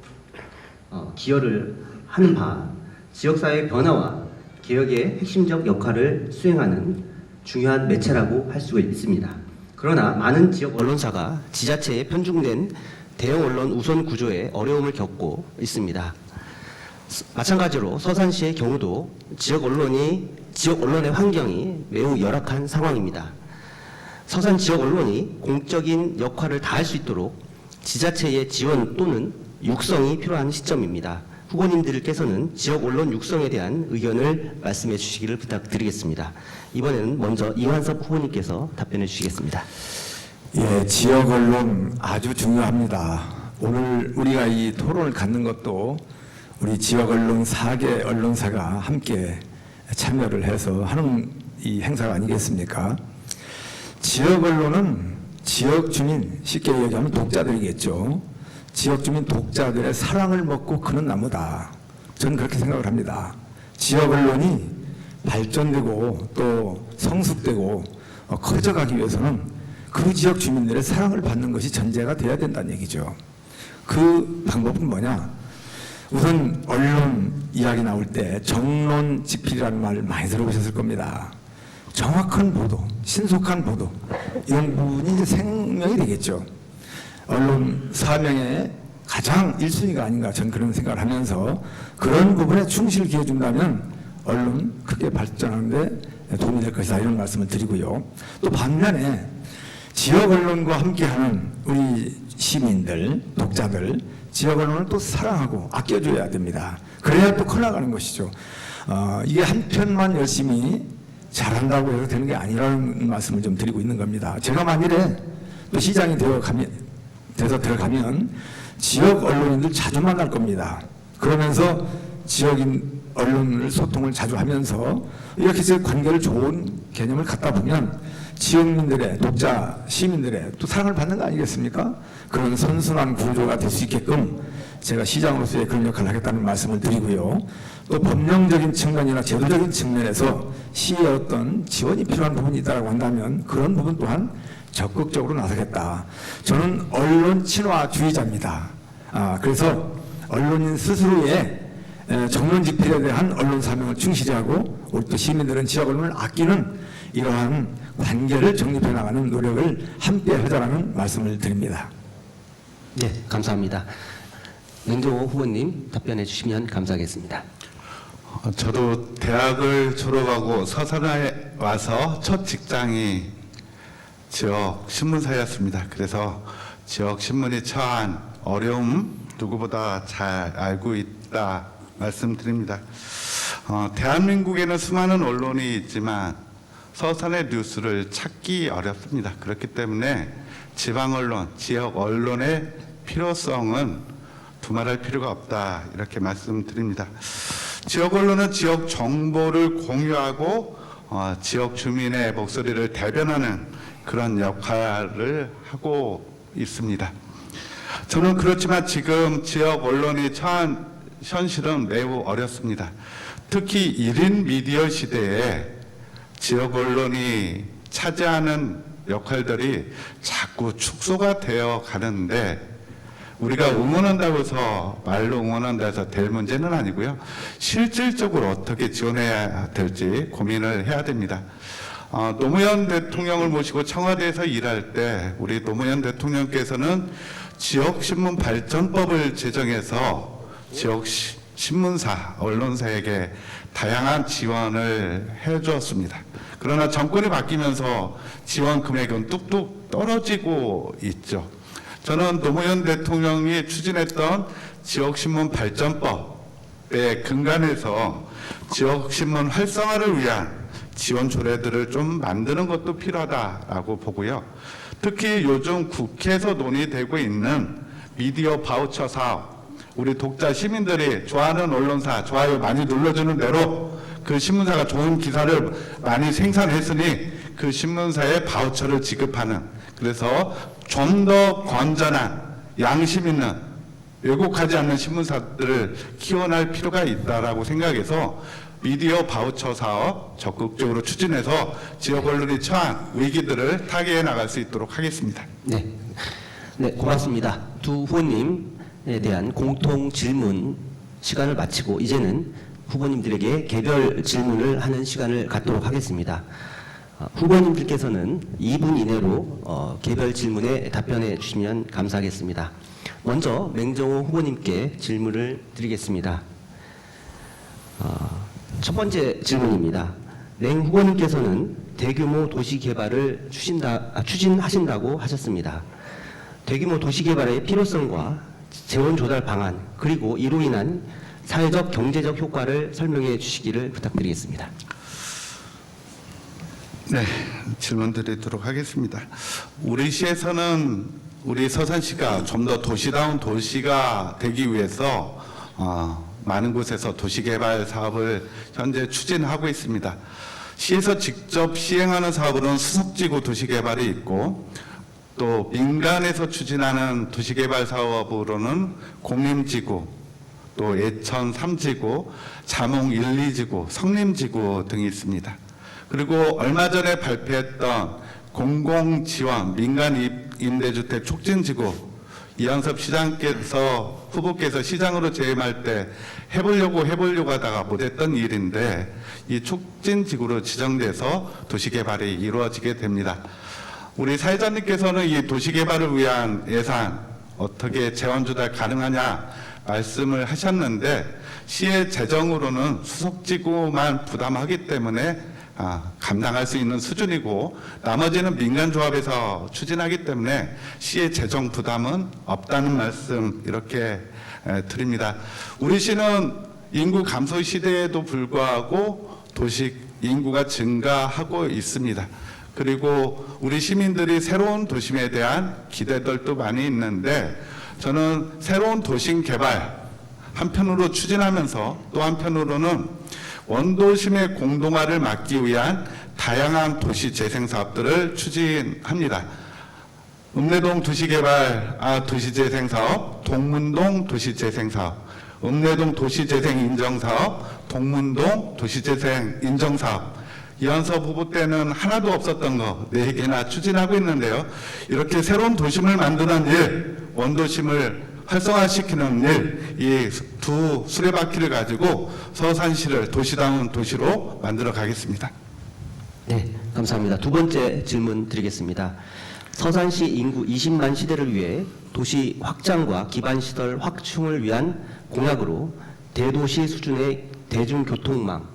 Speaker 4: 기여를 하는 바 지역사회 변화와 개혁의 핵심적 역할을 수행하는 중요한 매체라고 할 수 있습니다. 그러나 많은 지역 언론사가 지자체에 편중된 대형 언론 우선 구조에 어려움을 겪고 있습니다. 마찬가지로 서산시의 경우도 지역 언론의 환경이 매우 열악한 상황입니다. 서산 지역 언론이 공적인 역할을 다할 수 있도록 지자체의 지원 또는 육성이 필요한 시점입니다. 후보님들께서는 지역 언론 육성에 대한 의견을 말씀해 주시기를 부탁드리겠습니다. 이번에는 먼저 이완섭 후보님께서 답변해 주시겠습니다.
Speaker 3: 예, 지역 언론 아주 중요합니다. 오늘 우리가 이 토론을 갖는 것도 우리 지역 언론 4개 언론사가 함께 참여를 해서 하는 이 행사가 아니겠습니까? 지역 언론은 지역 주민, 쉽게 얘기하면 독자들이겠죠. 지역 주민 독자들의 사랑을 먹고 크는 나무다. 저는 그렇게 생각을 합니다. 지역 언론이 발전되고 또 성숙되고 커져가기 위해서는 그 지역 주민들의 사랑을 받는 것이 전제가 돼야 된다는 얘기죠. 그 방법은 뭐냐? 우선 언론 이야기 나올 때 정론집필이라는 말 많이 들어보셨을 겁니다. 정확한 보도, 신속한 보도 이런 부분이 이제 생명이 되겠죠. 언론 사명의 가장 1순위가 아닌가 저는 그런 생각을 하면서 그런 부분에 충실을 기해준다면 언론 크게 발전하는데 도움이 될 것이다 이런 말씀을 드리고요. 또 반면에 지역 언론과 함께하는 우리 시민들, 독자들 지역 언론을 또 사랑하고 아껴줘야 됩니다. 그래야 또 커나가는 것이죠. 이게 한 편만 열심히 잘한다고 해서 되는 게 아니라는 말씀을 좀 드리고 있는 겁니다. 제가 만일에 또 시장이 돼서 들어가면 지역 언론인들 자주 만날 겁니다. 그러면서 지역인 언론을 소통을 자주 하면서 이렇게 해서 관계를 좋은 개념을 갖다 보면 지역민들의 독자 시민들의 또 사랑을 받는 거 아니겠습니까? 그런 선순환 구조가 될 수 있게끔 제가 시장으로서의 그런 역할을 하겠다는 말씀을 드리고요. 또 법령적인 측면이나 제도적인 측면에서 시의 어떤 지원이 필요한 부분이 있다고 한다면 그런 부분 또한 적극적으로 나서겠다. 저는 언론 친화주의자입니다. 그래서 언론인 스스로의 정론 집필에 대한 언론 사명을 충실히 하고 우리 또 시민들은 지역 언론을 아끼는 이러한 관계를 정립해 나가는 노력을 함께 하자라는 말씀을 드립니다.
Speaker 4: 네, 감사합니다. 맹종호 후보님 답변해 주시면 감사하겠습니다.
Speaker 2: 저도 대학을 졸업하고 서산에 와서 첫 직장이 지역 신문사였습니다. 그래서 지역 신문이 처한 어려움 누구보다 잘 알고 있다 말씀드립니다. 대한민국에는 수많은 언론이 있지만 서산의 뉴스를 찾기 어렵습니다. 그렇기 때문에 지방 언론, 지역 언론의 필요성은 두말할 필요가 없다 이렇게 말씀드립니다. 지역 언론은 지역 정보를 공유하고 지역 주민의 목소리를 대변하는 그런 역할을 하고 있습니다. 저는 그렇지만 지금 지역 언론이 처한 현실은 매우 어렵습니다. 특히 1인 미디어 시대에 지역 언론이 차지하는 역할들이 자꾸 축소가 되어 가는데 우리가 응원한다고 해서 말로 응원한다 해서 될 문제는 아니고요. 실질적으로 어떻게 지원해야 될지 고민을 해야 됩니다. 노무현 대통령을 모시고 청와대에서 일할 때 우리 노무현 대통령께서는 지역신문 발전법을 제정해서 지역 신문사, 언론사에게 다양한 지원을 해주었습니다. 그러나 정권이 바뀌면서 지원 금액은 뚝뚝 떨어지고 있죠. 저는 노무현 대통령이 추진했던 지역신문 발전법의 근간에서 지역신문 활성화를 위한 지원 조례들을 좀 만드는 것도 필요하다라고 보고요. 특히 요즘 국회에서 논의되고 있는 미디어 바우처 사업, 우리 독자 시민들이 좋아하는 언론사 좋아요 많이 눌러주는 대로 그 신문사가 좋은 기사를 많이 생산했으니 그 신문사에 바우처를 지급하는, 그래서 좀 더 건전한 양심 있는 왜곡하지 않는 신문사들을 키워낼 필요가 있다라고 생각해서 미디어 바우처 사업 적극적으로 추진해서 지역 언론이 처한 위기들을 타개해 나갈 수 있도록 하겠습니다.
Speaker 4: 네, 고맙습니다. 두 후보님에 대한 공통 질문 시간을 마치고 이제는 후보님들에게 개별 질문을 하는 시간을 갖도록 하겠습니다. 후보님들께서는 2분 이내로 개별 질문에 답변해 주시면 감사하겠습니다. 먼저 맹정호 후보님께 질문을 드리겠습니다. 첫 번째 질문입니다. 맹 후보님께서는 대규모 도시 개발을 추진하신다고 하셨습니다. 대규모 도시 개발의 필요성과 재원 조달 방안, 그리고 이로 인한 사회적 경제적 효과를 설명해 주시기를 부탁드리겠습니다.
Speaker 2: 네, 질문 드리도록 하겠습니다. 우리 시에서는 우리 서산시가 좀 더 도시다운 도시가 되기 위해서 많은 곳에서 도시개발 사업을 현재 추진하고 있습니다. 시에서 직접 시행하는 사업으로는 수석지구 도시개발이 있고 또 민간에서 추진하는 도시개발 사업으로는 공림지구, 또 예천 3지구, 자몽 1, 2지구, 성림지구 등이 있습니다. 그리고 얼마 전에 발표했던 공공지원 민간 임대주택 촉진지구, 이한섭 시장께서 후보께서 시장으로 재임할 때 해보려고 하다가 못했던 일인데 이 촉진지구로 지정돼서 도시개발이 이루어지게 됩니다. 우리 사회자님께서는 이 도시개발을 위한 예산 어떻게 재원 조달 가능하냐 말씀을 하셨는데 시의 재정으로는 수석지구만 부담하기 때문에 감당할 수 있는 수준이고 나머지는 민간조합에서 추진하기 때문에 시의 재정 부담은 없다는 말씀 이렇게 드립니다. 우리 시는 인구 감소 시대에도 불구하고 도시 인구가 증가하고 있습니다. 그리고 우리 시민들이 새로운 도심에 대한 기대들도 많이 있는데 저는 새로운 도심 개발 한편으로 추진하면서 또 한편으로는 원도심의 공동화를 막기 위한 다양한 도시 재생 사업들을 추진합니다. 읍내동 도시개발 도시재생 사업, 동문동 도시재생 사업, 읍내동 도시재생 인정사업, 동문동 도시재생 인정사업. 이한섭 후보 때는 하나도 없었던 거 4개나 추진하고 있는데요. 이렇게 새로운 도심을 만드는 일, 원도심을 활성화시키는 일, 이 두 수레바퀴를 가지고 서산시를 도시다운 도시로 만들어 가겠습니다.
Speaker 4: 네, 감사합니다. 두 번째 질문 드리겠습니다. 서산시 인구 20만 시대를 위해 도시 확장과 기반시설 확충을 위한 공약으로 대도시 수준의 대중교통망을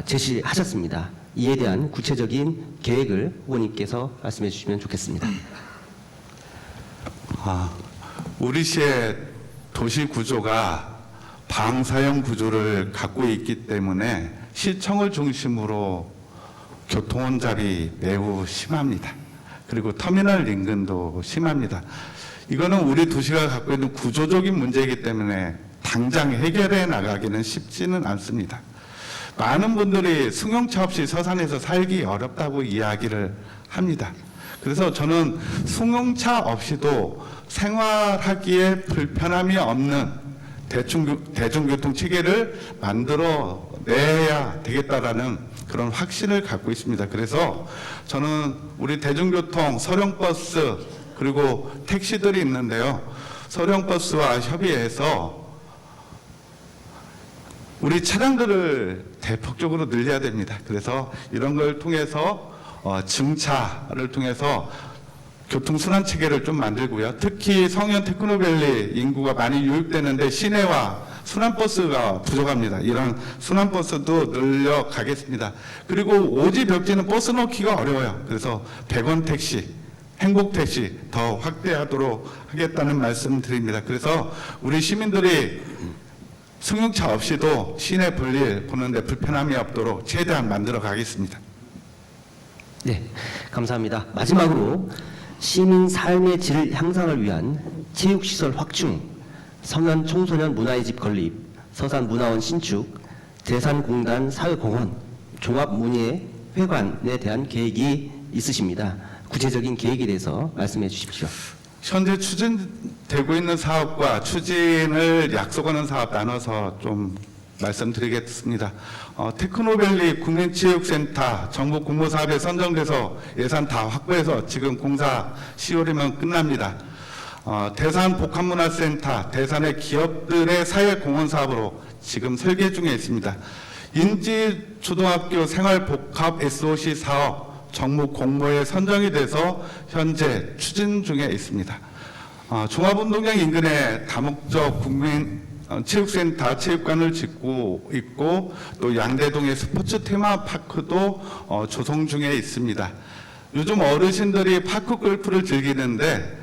Speaker 4: 제시하셨습니다. 이에 대한 구체적인 계획을 후보님께서 말씀해 주시면 좋겠습니다.
Speaker 2: 우리 시의 도시 구조가 방사형 구조를 갖고 있기 때문에 시청을 중심으로 교통 혼잡이 매우 심합니다. 그리고 터미널 인근도 심합니다. 이거는 우리 도시가 갖고 있는 구조적인 문제이기 때문에 당장 해결해 나가기는 쉽지는 않습니다. 많은 분들이 승용차 없이 서산에서 살기 어렵다고 이야기를 합니다. 그래서 저는 승용차 없이도 생활하기에 불편함이 없는 대중교통 체계를 만들어 내야 되겠다라는 그런 확신을 갖고 있습니다. 그래서 저는 우리 대중교통 서령버스 그리고 택시들이 있는데요. 서령버스와 협의해서 우리 차량들을 대폭적으로 늘려야 됩니다. 그래서 이런 걸 통해서 증차를 통해서 교통순환 체계를 좀 만들고요. 특히 성현 테크노밸리 인구가 많이 유입되는데 시내와 순환버스가 부족합니다. 이런 순환버스도 늘려가겠습니다. 그리고 오지 벽지는 버스 넣기가 어려워요. 그래서 100원 택시, 행복택시 더 확대하도록 하겠다는 말씀 드립니다. 그래서 우리 시민들이 승용차 없이도 시내 볼일 보는데 불편함이 없도록 최대한 만들어 가겠습니다.
Speaker 4: 네, 감사합니다. 마지막으로 시민 삶의 질 향상을 위한 체육시설 확충, 성현 청소년 문화의 집 건립, 서산 문화원 신축, 대산공단 사회공헌, 종합문예 회관에 대한 계획이 있으십니다. 구체적인 계획에 대해서 말씀해 주십시오.
Speaker 2: 현재 추진되고 있는 사업과 추진을 약속하는 사업 나눠서 좀 말씀드리겠습니다. 테크노밸리 국민체육센터 전국 공모사업에 선정돼서 예산 다 확보해서 지금 공사 10월이면 끝납니다. 대산 복합문화센터, 대산의 기업들의 사회공헌 사업으로 지금 설계 중에 있습니다. 인지초등학교 생활복합 SOC 사업 정무 공모에 선정이 돼서 현재 추진 중에 있습니다. 종합운동장 인근에 다목적 국민 체육센터 체육관을 짓고 있고 또 양대동의 스포츠 테마파크도 조성 중에 있습니다. 요즘 어르신들이 파크 골프를 즐기는데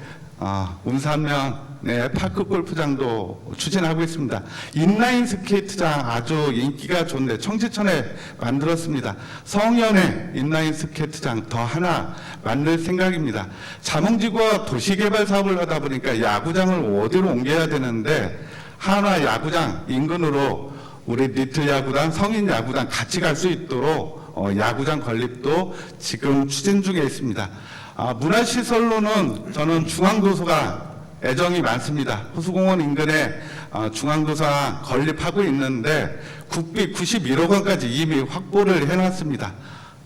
Speaker 2: 운산면에 파크 골프장도 추진하고 있습니다. 인라인 스케이트장 아주 인기가 좋은데 청지천에 만들었습니다. 성현에 인라인 스케이트장 더 하나 만들 생각입니다. 자몽지구와 도시개발 사업을 하다 보니까 야구장을 어디로 옮겨야 되는데 한화 야구장 인근으로 우리 리틀 야구단, 성인 야구단 같이 갈 수 있도록 야구장 건립도 지금 추진 중에 있습니다. 문화시설로는 저는 중앙도서관 애정이 많습니다. 호수공원 인근에 중앙도서관 건립하고 있는데 국비 91억 원까지 이미 확보를 해놨습니다.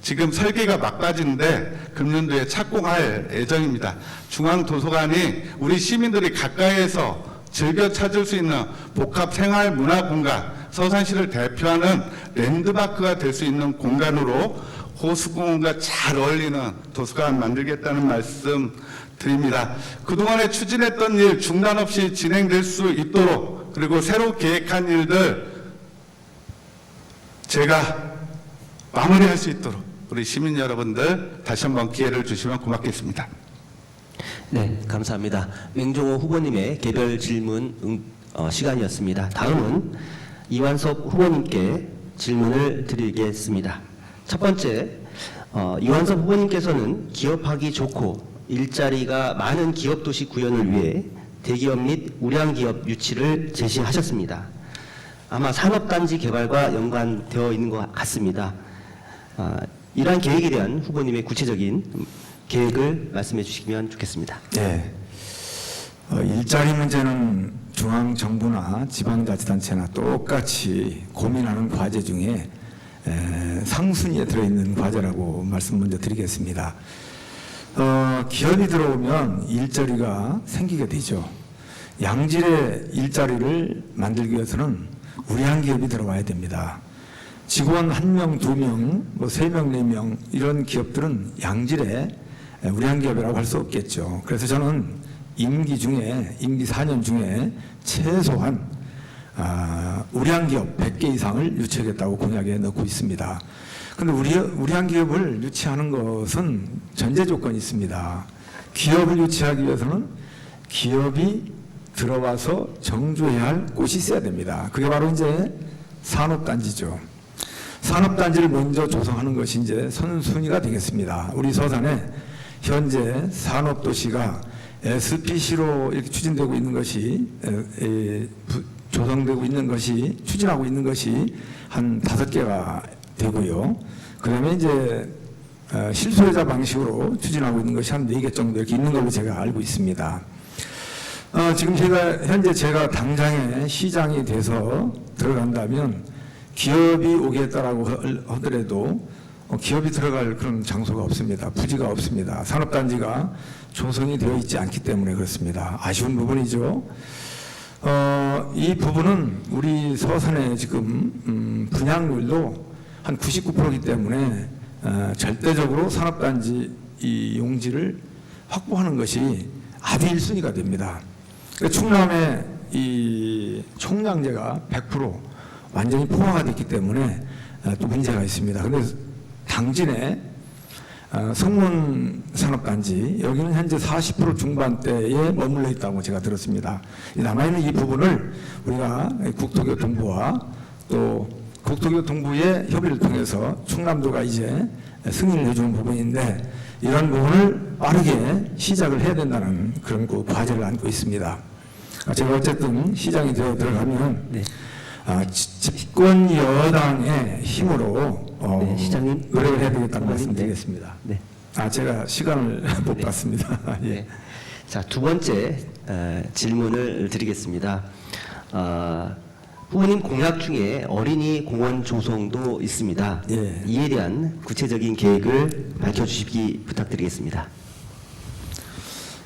Speaker 2: 지금 설계가 막바지인데 금년도에 착공할 예정입니다. 중앙도서관이 우리 시민들이 가까이에서 즐겨 찾을 수 있는 복합 생활 문화 공간, 서산시를 대표하는 랜드마크가 될 수 있는 공간으로 호수공원과 잘 어울리는 도서관 만들겠다는 말씀 드립니다. 그동안에 추진했던 일 중단 없이 진행될 수 있도록 그리고 새로 계획한 일들 제가 마무리할 수 있도록 우리 시민 여러분들 다시 한번 기회를 주시면 고맙겠습니다.
Speaker 4: 네, 감사합니다. 맹종호 후보님의 개별 질문 시간이었습니다. 다음은 이완섭 후보님께 질문을 드리겠습니다. 첫 번째, 이완섭 후보님께서는 기업하기 좋고 일자리가 많은 기업도시 구현을 위해 대기업 및 우량기업 유치를 제시하셨습니다. 아마 산업단지 개발과 연관되어 있는 것 같습니다. 이러한 계획에 대한 후보님의 구체적인 계획을 말씀해 주시면 좋겠습니다.
Speaker 3: 네. 일자리 문제는 중앙정부나 지방자치단체나 똑같이 고민하는 과제 중에 상순위에 들어있는 과제라고 말씀 먼저 드리겠습니다. 기업이 들어오면 일자리가 생기게 되죠. 양질의 일자리를 만들기 위해서는 우량 기업이 들어와야 됩니다. 직원 1명, 2명, 3명, 4명 이런 기업들은 양질의 우량기업이라고 할 수 없겠죠. 그래서 저는 임기 4년 중에 최소한 우량기업 100개 이상을 유치하겠다고 공약에 넣고 있습니다. 그런데 우량기업을 유치하는 것은 전제 조건이 있습니다. 기업을 유치하기 위해서는 기업이 들어와서 정조해야 할 곳이 있어야 됩니다. 그게 바로 이제 산업단지죠. 산업단지를 먼저 조성하는 것이 이제 선순위가 되겠습니다. 우리 서산에 현재 산업도시가 SPC로 이렇게 추진되고 있는 것이 조성되고 있는 것이 추진하고 있는 것이 한 5개가 되고요. 그다음에 이제 실소유자 방식으로 추진하고 있는 것이 한 4개 정도 이렇게 있는 걸로 제가 알고 있습니다. 지금 현재 제가 당장에 시장이 돼서 들어간다면 기업이 오겠다라고 하더라도 기업이 들어갈 그런 장소가 없습니다. 부지가 없습니다. 산업단지가 조성이 되어 있지 않기 때문에 그렇습니다. 아쉬운 부분이죠. 이 부분은 우리 서산의 지금 분양률도 한 99%이기 때문에 절대적으로 산업단지 이 용지를 확보하는 것이 아주 1순위가 됩니다. 충남의 이 총량제가 100% 완전히 포화가 됐기 때문에 또 문제가 있습니다. 그런데 당진의 성문 산업단지 여기는 현재 40% 중반대에 머물러 있다고 제가 들었습니다. 남아있는 이 부분을 우리가 국토교통부와 또 국토교통부의 협의를 통해서 충남도가 이제 승인을 해주는 부분인데 이런 부분을 빠르게 시작을 해야 된다는 그런 그 과제를 안고 있습니다. 제가 어쨌든 시장이 되어 들어가면
Speaker 4: 네.
Speaker 3: 집권 여당의 힘으로
Speaker 4: 네, 시장님
Speaker 3: 노력을 해야 되겠다는 말씀드리겠습니다.
Speaker 4: 네.
Speaker 3: 제가 시간을 못 봤습니다. 예.
Speaker 4: 네. 자, 두 번째 질문을 드리겠습니다. 후보님 공약 중에 어린이 공원 조성도 있습니다.
Speaker 3: 예.
Speaker 4: 이에 대한 구체적인 계획을 밝혀주시기 부탁드리겠습니다.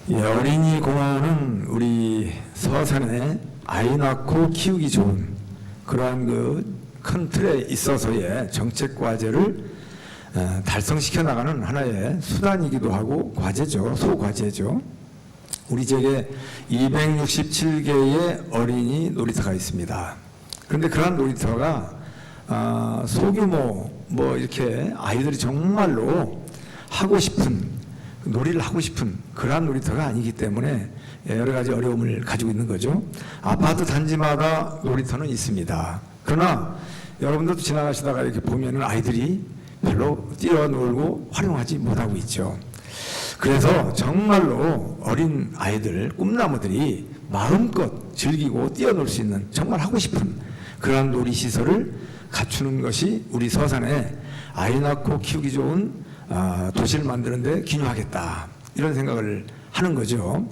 Speaker 3: 예, 어린이 공원은 우리 서산에 아이 낳고 키우기 좋은 그러한 그 큰 틀에 있어서의 정책 과제를 달성시켜 나가는 하나의 수단이기도 하고 과제죠. 소과제죠. 우리 지역에 267개의 어린이 놀이터가 있습니다. 그런데 그러한 놀이터가 소규모 뭐 이렇게 아이들이 정말로 하고 싶은 놀이를 하고 싶은 그러한 놀이터가 아니기 때문에 여러 가지 어려움을 가지고 있는 거죠. 아파트 단지마다 놀이터는 있습니다. 그러나 여러분들도 지나가시다가 이렇게 보면은 아이들이 별로 뛰어놀고 활용하지 못하고 있죠. 그래서 정말로 어린 아이들, 꿈나무들이 마음껏 즐기고 뛰어놀 수 있는 정말 하고 싶은 그런 놀이시설을 갖추는 것이 우리 서산에 아이 낳고 키우기 좋은 도시를 만드는데 기여하겠다 이런 생각을 하는 거죠.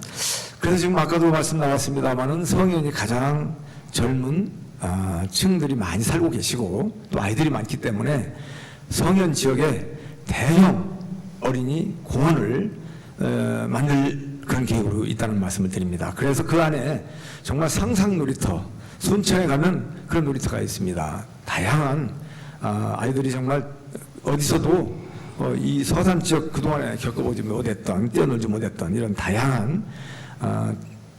Speaker 3: 그래서 지금 아까도 말씀 나왔습니다마는 성인이 가장 젊은 층들이 많이 살고 계시고 또 아이들이 많기 때문에 성현 지역에 대형 어린이 공원을 만들 그런 계획으로 있다는 말씀을 드립니다. 그래서 그 안에 정말 상상 놀이터, 순천에 가면 그런 놀이터가 있습니다. 다양한 아이들이 정말 어디서도 이 서산 지역 그동안에 겪어보지 못했던, 뛰어놀지 못했던 이런 다양한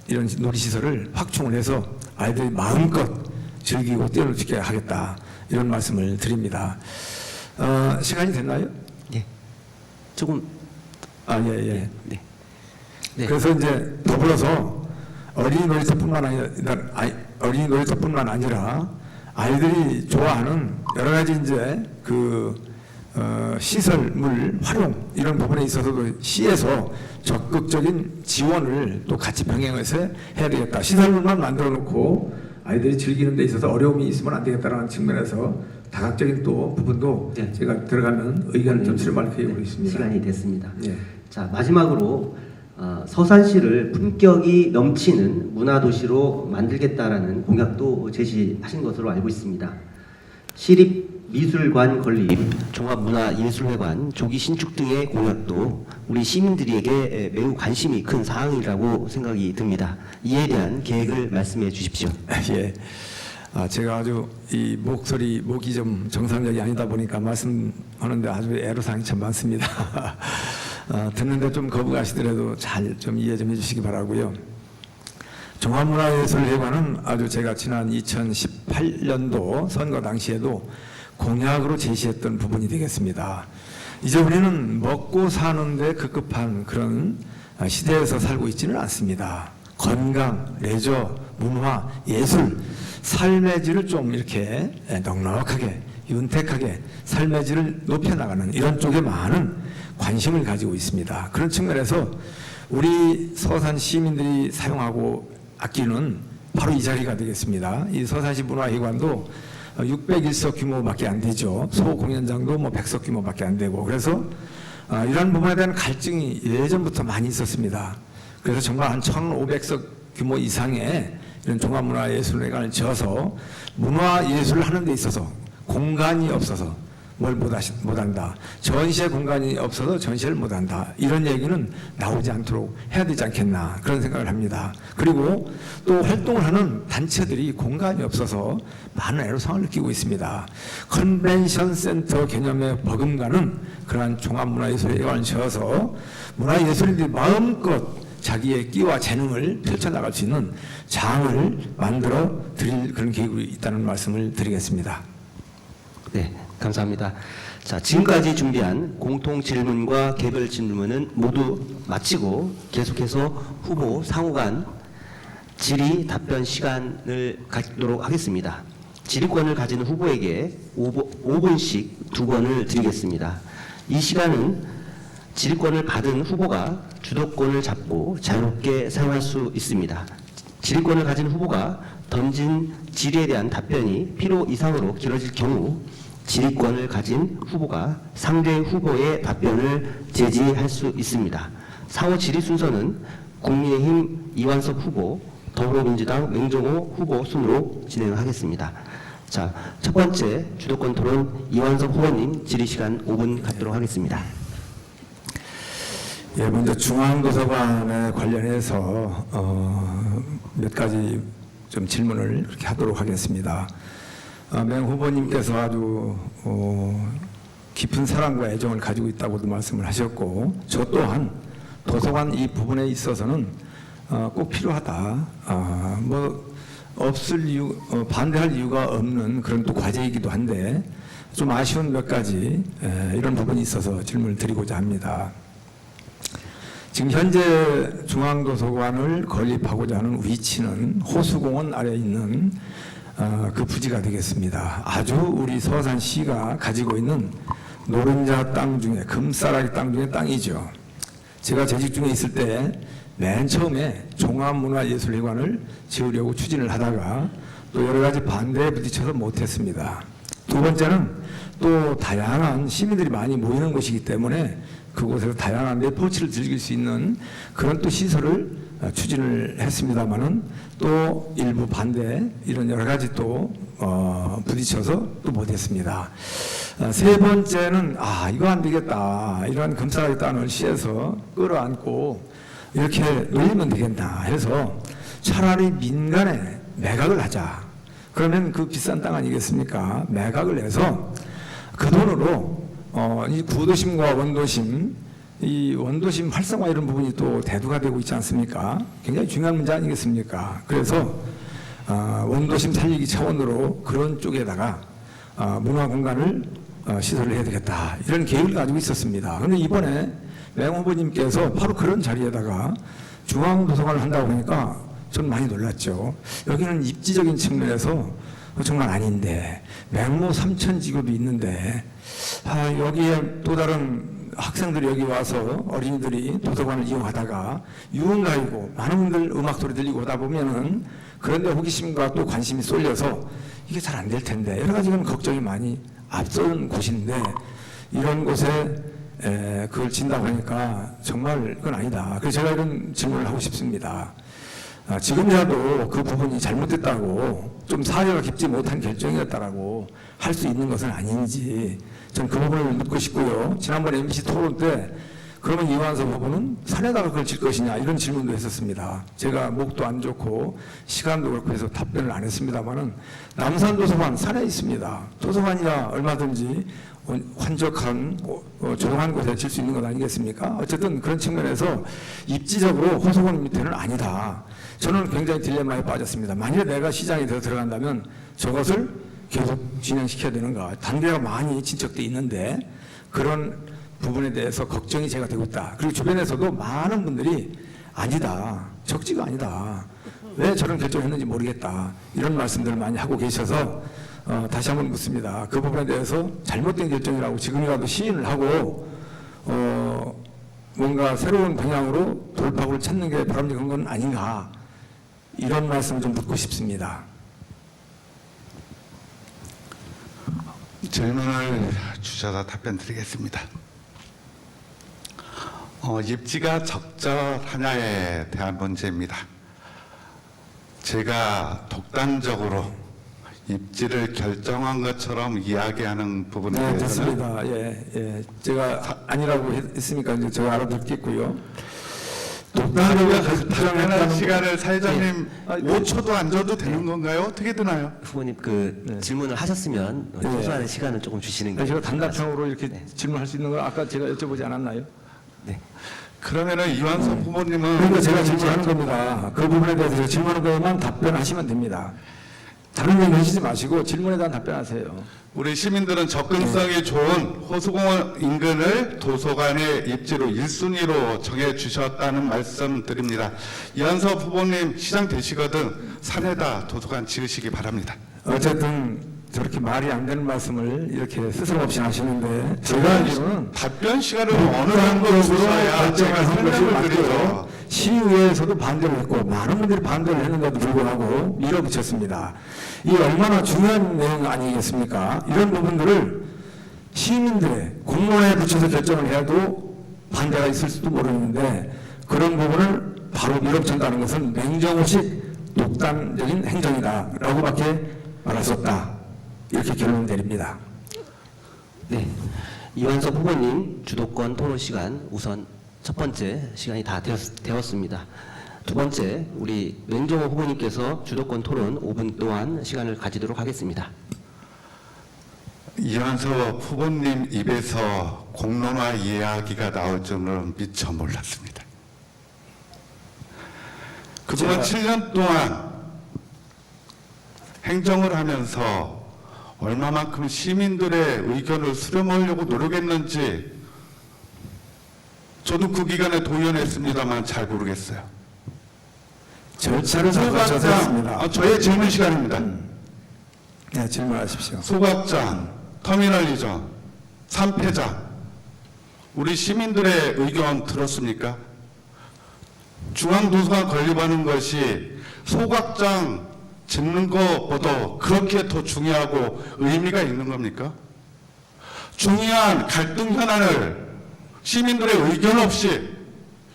Speaker 3: 이런 놀이시설을 확충을 해서 아이들이 마음껏 즐기고 뛰어놀 수 있게 하겠다 이런 말씀을 드립니다. 시간이 됐나요?
Speaker 4: 네. 조금
Speaker 3: 예.
Speaker 4: 네. 네.
Speaker 3: 그래서 이제 더불어서 어린이 놀이터뿐만 아니라 아이들이 좋아하는 여러 가지 이제 시설물 활용 이런 부분에 있어서도 시에서 적극적인 지원을 또 같이 병행해서 해야 되겠다. 시설물만 만들어 놓고 아이들이 즐기는 데 있어서 어려움이 있으면 안 되겠다라는 측면에서 다각적인 또 부분도
Speaker 1: 네.
Speaker 3: 제가 들어가면 의견을 좀 수렴할 계획으로 있습니다.
Speaker 1: 시간이 됐습니다.
Speaker 3: 예.
Speaker 1: 자, 마지막으로 서산시를 품격이 넘치는 문화도시로 만들겠다라는 공약도 제시하신 것으로 알고 있습니다. 시립미술관 건립, 종합문화예술회관, 조기 신축 등의 공약도 우리 시민들에게 매우 관심이 큰 사항이라고 생각이 듭니다. 이에 대한 계획을 말씀해 주십시오.
Speaker 3: 예. 제가 아주 이 목이 좀 정상적이 아니다 보니까 말씀하는데 아주 애로사항이 참 많습니다. 듣는데 좀 거부가시더라도 잘 좀 이해 좀 해주시기 바라고요. 종합문화예술회관은 아주 제가 지난 2018년도 선거 당시에도 공약으로 제시했던 부분이 되겠습니다. 이제 우리는 먹고 사는데 급급한 그런 시대에서 살고 있지는 않습니다. 건강, 레저, 문화, 예술, 삶의 질을 좀 이렇게 넉넉하게, 윤택하게 삶의 질을 높여나가는 이런 쪽에 많은 관심을 가지고 있습니다. 그런 측면에서 우리 서산 시민들이 사용하고 아끼는 바로 이 자리가 되겠습니다. 이 서산시 문화회관도 601석 규모밖에 안 되죠. 소공연장도 100석 규모밖에 안 되고, 그래서 이러한 부분에 대한 갈증이 예전부터 많이 있었습니다. 그래서 정말 한 1,500석 규모 이상의 이런 종합문화예술회관을 지어서 문화예술을 하는 데 있어서 공간이 없어서 뭘 못한다. 전시회 공간이 없어서 전시회를 못한다. 이런 얘기는 나오지 않도록 해야 되지 않겠나 그런 생각을 합니다. 그리고 또 활동을 하는 단체들이 공간이 없어서 많은 애로사항을 느끼고 있습니다. 컨벤션 센터 개념의 버금가는 그러한 종합문화예술회관을 지어서 문화예술인들이 마음껏 자기의 끼와 재능을 펼쳐나갈 수 있는 장을 만들어 드릴 그런 계획이 있다는 말씀을 드리겠습니다.
Speaker 4: 네, 감사합니다. 자, 지금까지 준비한 공통 질문과 개별 질문은 모두 마치고 계속해서 후보 상호간 질의 답변 시간을 갖도록 하겠습니다. 질의권을 가진 후보에게 5분씩 2번을 드리겠습니다. 이 시간은 질의권을 받은 후보가 주도권을 잡고 자유롭게 사용할 수 있습니다. 질의권을 가진 후보가 던진 질의에 대한 답변이 필요 이상으로 길어질 경우 질의권을 가진 후보가 상대 후보의 답변을 제지할 수 있습니다. 상호 질의 순서는 국민의힘 이완석 후보, 더불어민주당 맹종호 후보 순으로 진행하겠습니다. 자, 첫 번째 주도권 토론 이완석 후보님 질의 시간 5분 갖도록 하겠습니다.
Speaker 3: 예, 먼저 중앙도서관에 관련해서 몇 가지 좀 질문을 그렇게 하도록 하겠습니다. 맹 후보님께서 아주 깊은 사랑과 애정을 가지고 있다고도 말씀을 하셨고, 저 또한 도서관 이 부분에 있어서는 꼭 필요하다. 없을 이유, 반대할 이유가 없는 그런 또 과제이기도 한데 좀 아쉬운 몇 가지 이런 부분이 있어서 질문을 드리고자 합니다. 지금 현재 중앙도서관을 건립하고자 하는 위치는 호수공원 아래에 있는 그 부지가 되겠습니다. 아주 우리 서산시가 가지고 있는 노른자 땅 중에, 금싸라기 땅 중에 땅이죠. 제가 재직 중에 있을 때 맨 처음에 종합문화예술회관을 지으려고 추진을 하다가 또 여러 가지 반대에 부딪혀서 못했습니다. 두 번째는 또 다양한 시민들이 많이 모이는 곳이기 때문에 그곳에서 다양한 레포츠를 즐길 수 있는 그런 또 시설을 추진을 했습니다마는 또 일부 반대 이런 여러 가지 또 부딪혀서 또 못했습니다. 세 번째는 이거 안 되겠다. 이러한 금싸라기 땅을 시에서 끌어안고 이렇게 놀리면 되겠다 해서 차라리 민간에 매각을 하자. 그러면 그 비싼 땅 아니겠습니까? 매각을 해서 그 돈으로 이 구도심과 원도심, 이 원도심 활성화 이런 부분이 또 대두가 되고 있지 않습니까? 굉장히 중요한 문제 아니겠습니까? 그래서 원도심 살리기 차원으로 그런 쪽에다가 문화 공간을 시설을 해야 되겠다. 이런 계획을 가지고 있었습니다. 그런데 이번에 맹 후보님께서 바로 그런 자리에다가 중앙도서관을 한다고 하니까 전 많이 놀랐죠. 여기는 입지적인 측면에서 정말 아닌데 맹모 3천 직업이 있는데 여기에 또 다른 학생들이 여기 와서 어린이들이 도서관을 이용하다가 유흥가이고 많은 분들 음악 소리 들리고 오다 보면은 그런데 호기심과 또 관심이 쏠려서 이게 잘 안 될 텐데 여러 가지 걱정이 많이 앞서는 곳인데 이런 곳에 그걸 진다고 하니까 정말 그건 아니다. 그래서 제가 이런 질문을 하고 싶습니다. 지금이라도 그 부분이 잘못됐다고 좀 사회가 깊지 못한 결정이었다라고 할 수 있는 것은 아닌지 전 그 부분을 묻고 싶고요. 지난번에 MBC 토론 때 그러면 이완섭 후보는 산에다가 그걸 질 것이냐 이런 질문도 했었습니다. 제가 목도 안 좋고 시간도 그렇고 해서 답변을 안 했습니다만은 남산 도서관 산에 있습니다. 도서관이야 얼마든지 환적한 조용한 곳에 질 수 있는 것 아니겠습니까? 어쨌든 그런 측면에서 입지적으로 호소권 밑에는 아니다. 저는 굉장히 딜레마에 빠졌습니다. 만약에 내가 시장에 들어간다면 저것을 계속 진행시켜야 되는가. 단계가 많이 진척돼 있는데 그런 부분에 대해서 걱정이 제가 되고 있다. 그리고 주변에서도 많은 분들이 아니다. 적지가 아니다. 왜 저런 결정을 했는지 모르겠다. 이런 말씀들을 많이 하고 계셔서 다시 한번 묻습니다. 그 부분에 대해서 잘못된 결정이라고 지금이라도 시인을 하고 뭔가 새로운 방향으로 돌파구를 찾는 게 바람직한 건 아닌가. 이런 말씀을 좀 묻고 싶습니다.
Speaker 2: 질문을 주셔서 답변 드리겠습니다. 입지가 적절하냐에 대한 문제입니다. 제가 독단적으로 입지를 결정한 것처럼 이야기하는 부분에
Speaker 3: 네,
Speaker 2: 대해서는
Speaker 3: 됐습니다. 예. 제가 아니라고 했으니까 이제 제가 알아듣겠고요.
Speaker 2: 답변할 시간을 사회자님 5초도 안 줘도 되는 건가요? 어떻게 되나요?
Speaker 4: 후보님 그 질문을 하셨으면 소소한 시간을 조금 주시는 게
Speaker 3: 제가
Speaker 4: 맞습니다.
Speaker 3: 단답형으로 이렇게 질문할 수 있는 걸 아까 제가 여쭤보지 않았나요?
Speaker 4: 네.
Speaker 2: 그러면은 이완섭 후보님은
Speaker 3: 그러니까 제가 질문하는 겁니다. 그 부분에 대해서 제가 질문하는 것만 답변하시면 됩니다. 다른 얘기 하시지 마시고 질문에 대한 답변하세요.
Speaker 2: 우리 시민들은 접근성이 좋은 호수공원 인근을 도서관의 입지로 1순위로 정해주셨다는 말씀 드립니다. 이완섭 후보님 시장 되시거든 산에다 도서관 지으시기 바랍니다.
Speaker 3: 어쨌든 저렇게 말이 안 되는 말씀을 이렇게 스스럼 없이 하시는데 제가 알기로는
Speaker 2: 답변 시간을 어느 정도 주셔야 제가 설명을 드리죠.
Speaker 3: 시의회에서도 반대를 했고 많은 분들이 반대를 했는데도 불구하고 밀어붙였습니다. 이 얼마나 중요한 내용 아니겠습니까? 이런 부분들을 시민들의 공론에 붙여서 결정을 해도 반대가 있을 수도 모르는데 그런 부분을 바로 밀어붙인다는 것은 냉정우식 독단적인 행정이다 라고밖에 말할 수 없다. 이렇게 결론 내립니다.
Speaker 4: 네. 이완섭 후보님 주도권 토론 시간 우선 첫 번째 시간이 다 되었습니다. 두 번째 우리 맹정호 후보님께서 주도권 토론 5분 동안 시간을 가지도록 하겠습니다.
Speaker 2: 이완섭 후보님 입에서 공론화 이야기가 나올 줄은 미처 몰랐습니다. 그동안 7년 동안 행정을 하면서 얼마만큼 시민들의 의견을 수렴하려고 노력했는지 저도 그 기간에 도의원했습니다만 잘 모르겠어요.
Speaker 3: 절차를 잘 거쳐서 했습니다.
Speaker 2: 저의 질문 시간입니다.
Speaker 3: 네, 질문하십시오.
Speaker 2: 소각장, 터미널 이전, 3폐장 우리 시민들의 의견 들었습니까? 중앙도서관 건립하는 것이 소각장 짓는 것보다 그렇게 더 중요하고 의미가 있는 겁니까? 중요한 갈등 현안을 시민들의 의견 없이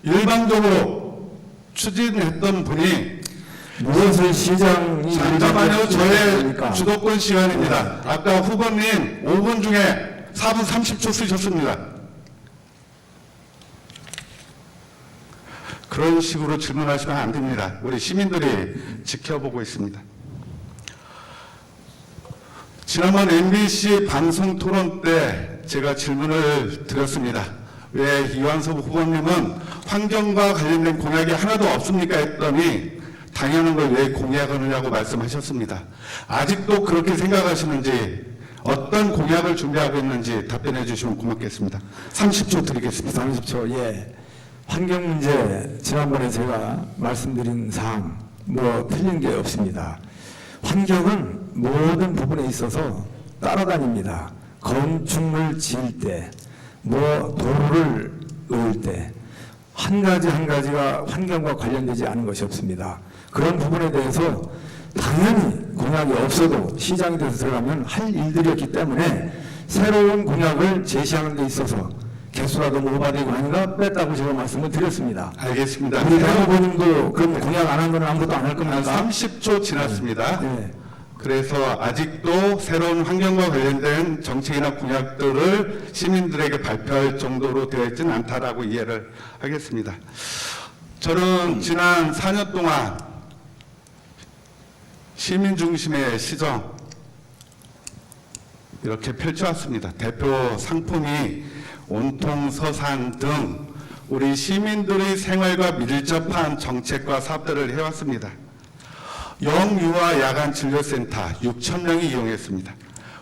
Speaker 2: 일방적으로 추진했던 분이
Speaker 3: 무엇을 시장이
Speaker 2: 잠깐만요. 저의
Speaker 3: 합니까?
Speaker 2: 주도권 시간입니다. 아까 후보님 5분 중에 4분 30초 쓰셨습니다. 그런 식으로 질문하시면 안 됩니다. 우리 시민들이 지켜보고 있습니다. 지난번 MBC 방송 토론 때 제가 질문을 드렸습니다. 왜 이완섭 후보님은 환경과 관련된 공약이 하나도 없습니까? 했더니 당연한 걸 왜 공약하느냐고 말씀하셨습니다. 아직도 그렇게 생각하시는지 어떤 공약을 준비하고 있는지 답변해 주시면 고맙겠습니다. 30초 드리겠습니다.
Speaker 3: 30초, 예. 환경 문제, 지난번에 제가 말씀드린 사항, 틀린 게 없습니다. 환경은 모든 부분에 있어서 따라다닙니다. 건축물 지을 때, 도로를 놓을 때, 한 가지 한 가지가 환경과 관련되지 않은 것이 없습니다. 그런 부분에 대해서 당연히 공약이 없어도 시장에 대해서 들어가면 할 일들이었기 때문에 새로운 공약을 제시하는 데 있어서 개수가 너무 오바되고 하니까 뺐다고 제가 말씀을 드렸습니다.
Speaker 2: 알겠습니다.
Speaker 3: 우리 강 후보님도 그럼 공약 안 한 거는 아무것도 안 할 겁니까?
Speaker 2: 30초 지났습니다.
Speaker 3: 네.
Speaker 2: 그래서 아직도 새로운 환경과 관련된 정책이나 공약들을 시민들에게 발표할 정도로 되어 있지는 않다라고 이해를 하겠습니다. 저는 지난 4년 동안 시민 중심의 시정 이렇게 펼쳐왔습니다. 대표 상품이 온통 서산 등 우리 시민들의 생활과 밀접한 정책과 사업들을 해왔습니다. 영유아 야간 진료센터 6,000명이 이용했습니다.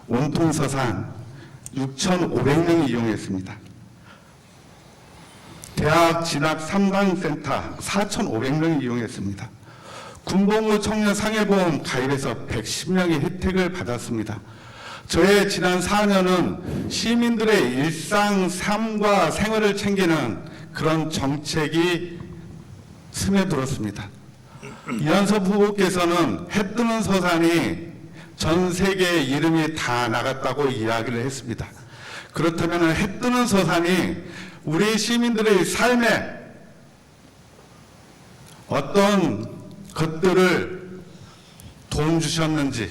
Speaker 2: 온통 서산 6,500명이 이용했습니다. 대학 진학 3당 센터 4,500명이 이용했습니다. 군복무 청년 상해보험 가입해서 110명이 혜택을 받았습니다. 저의 지난 4년은 시민들의 일상 삶과 생활을 챙기는 그런 정책이 스며들었습니다. 이한섭 후보께서는 해뜨는 서산이 전 세계에 이름이 다 나갔다고 이야기를 했습니다. 그렇다면 해뜨는 서산이 우리 시민들의 삶에 어떤 것들을 도움 주셨는지,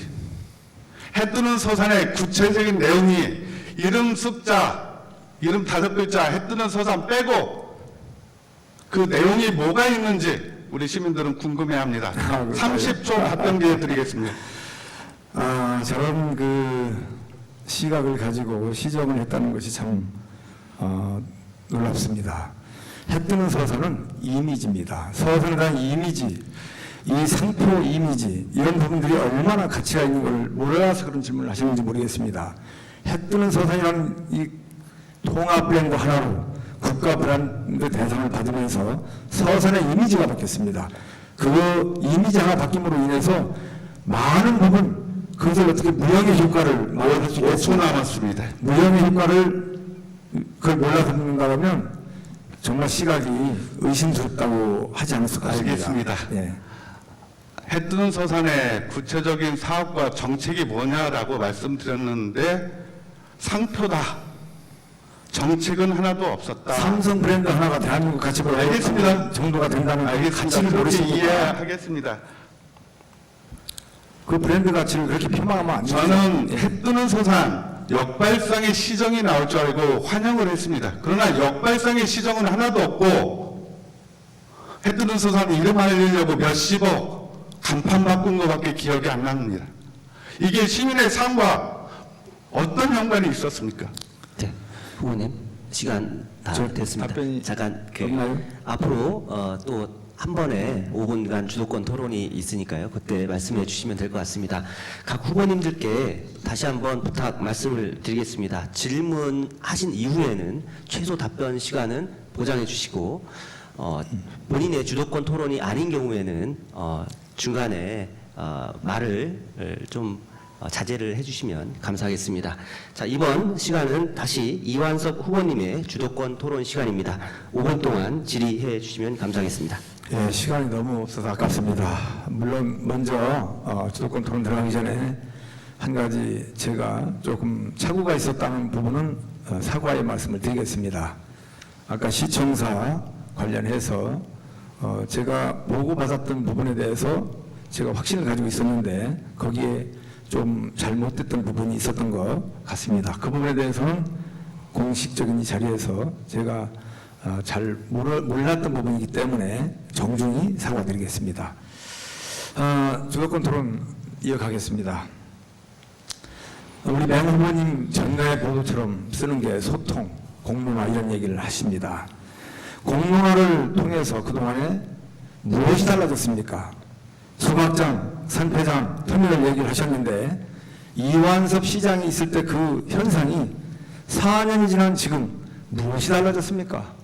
Speaker 2: 해뜨는 서산의 구체적인 내용이 이름 숫자, 이름 5글자 해뜨는 서산 빼고 그 내용이 뭐가 있는지 우리 시민들은 궁금해합니다. 30초 답변 기회 드리겠습니다.
Speaker 3: 저런 그 시각을 가지고 시정을 했다는 것이 참 놀랍습니다. 해뜨는 서산은 이미지입니다. 서산에 대한 이미지, 이 상표 이미지 이런 부분들이 얼마나 가치가 있는 걸 몰라서 그런 질문을 하시는지 모르겠습니다. 해뜨는 서산이라는 이 통합 브랜드 하나로 국가 브랜드 대상을 받으면서 서산의 이미지가 바뀌었습니다. 그 이미지 하나 바뀜으로 인해서 많은 부분 그것을 어떻게 무형의 효과를 말할 수
Speaker 2: 5초 남았습니다.
Speaker 3: 무형의 효과를 그걸 몰라서 듣는다면 정말 시각이 의심스럽다고 하지 않을 수 없습니다.
Speaker 2: 알겠습니다.
Speaker 3: 예.
Speaker 2: 해뜨는 서산의 구체적인 사업과 정책이 뭐냐라고 말씀드렸는데 상표다. 정책은 하나도 없었다.
Speaker 3: 삼성 브랜드 하나가 대한민국 가치보다
Speaker 2: 알겠습니다.
Speaker 3: 정도가 된다는
Speaker 2: 알겠습니다.
Speaker 3: 가치를
Speaker 2: 그렇게
Speaker 3: 모르십니까?
Speaker 2: 이해하겠습니다.
Speaker 3: 그 브랜드 가치를 그렇게 폄하하면 안 됩니다.
Speaker 2: 저는
Speaker 3: 예.
Speaker 2: 해뜨는 서산 역발상의 시정이 나올 줄 알고 환영을 했습니다. 그러나 역발상의 시정은 하나도 없고 해뜨는 서산 이름 알리려고 몇십억 간판 바꾼 것밖에 기억이 안 납니다. 이게 시민의 삶과 어떤 연관이 있었습니까?
Speaker 4: 네, 후보님 시간 다
Speaker 3: 저
Speaker 4: 됐습니다.
Speaker 3: 답변이
Speaker 4: 잠깐
Speaker 3: 없나요?
Speaker 4: 앞으로 또 한 번에 5분간 주도권 토론이 있으니까요. 그때 말씀해 주시면 될 것 같습니다. 각 후보님들께 다시 한번 부탁 말씀을 드리겠습니다. 질문하신 이후에는 최소 답변 시간은 보장해 주시고 본인의 주도권 토론이 아닌 경우에는 중간에 말을 좀 자제를 해주시면 감사하겠습니다. 자, 이번 시간은 다시 이완석 후보님의 주도권 토론 시간입니다. 5분 동안 질의해 주시면 감사하겠습니다.
Speaker 3: 예, 시간이 너무 없어서 아깝습니다. 물론 먼저 주도권 토론 들어가기 전에 한 가지 제가 조금 착오가 있었다는 부분은 사과의 말씀을 드리겠습니다. 아까 시청사 관련해서 제가 보고받았던 부분에 대해서 제가 확신을 가지고 있었는데 거기에 좀 잘못됐던 부분이 있었던 것 같습니다. 그 부분에 대해서는 공식적인 이 자리에서 제가 잘 몰랐던 부분이기 때문에 정중히 사과드리겠습니다. 주도권 토론 이어가겠습니다. 우리 맹 후보님 전날 보도처럼 쓰는 게 소통, 공론화 이런 얘기를 하십니다. 공론화를 통해서 그동안에 무엇이 달라졌습니까? 소각장, 산패장, 터미널 얘기를 하셨는데 이완섭 시장이 있을 때 그 현상이 4년이 지난 지금 무엇이 달라졌습니까?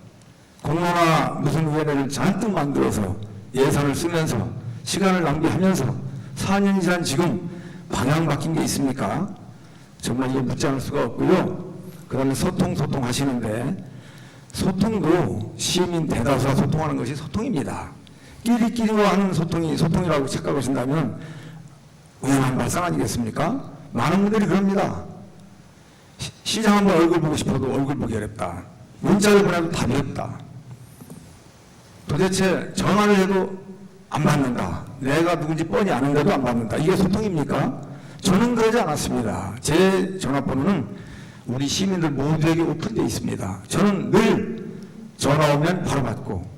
Speaker 3: 공론화 무슨 위원회를 잔뜩 만들어서 예산을 쓰면서 시간을 낭비하면서 4년이 지난 지금 방향 바뀐 게 있습니까? 정말 이거 묻지 않을 수가 없고요. 그 다음에 소통 하시는데 소통도 시민 대다수와 소통하는 것이 소통입니다. 끼리끼리와 하는 소통이 소통이라고 착각하신다면 우연한 발상 아니겠습니까? 많은 분들이 그럽니다. 시장 한번 얼굴 보고 싶어도 얼굴 보기 어렵다. 문자를 보내도 답이 없다. 도대체 전화를 해도 안 받는다. 내가 누군지 뻔히 아는데도 안 받는다. 이게 소통입니까? 저는 그러지 않았습니다. 제 전화번호는 우리 시민들 모두에게 오픈되어 있습니다. 저는 늘 전화 오면 바로 받고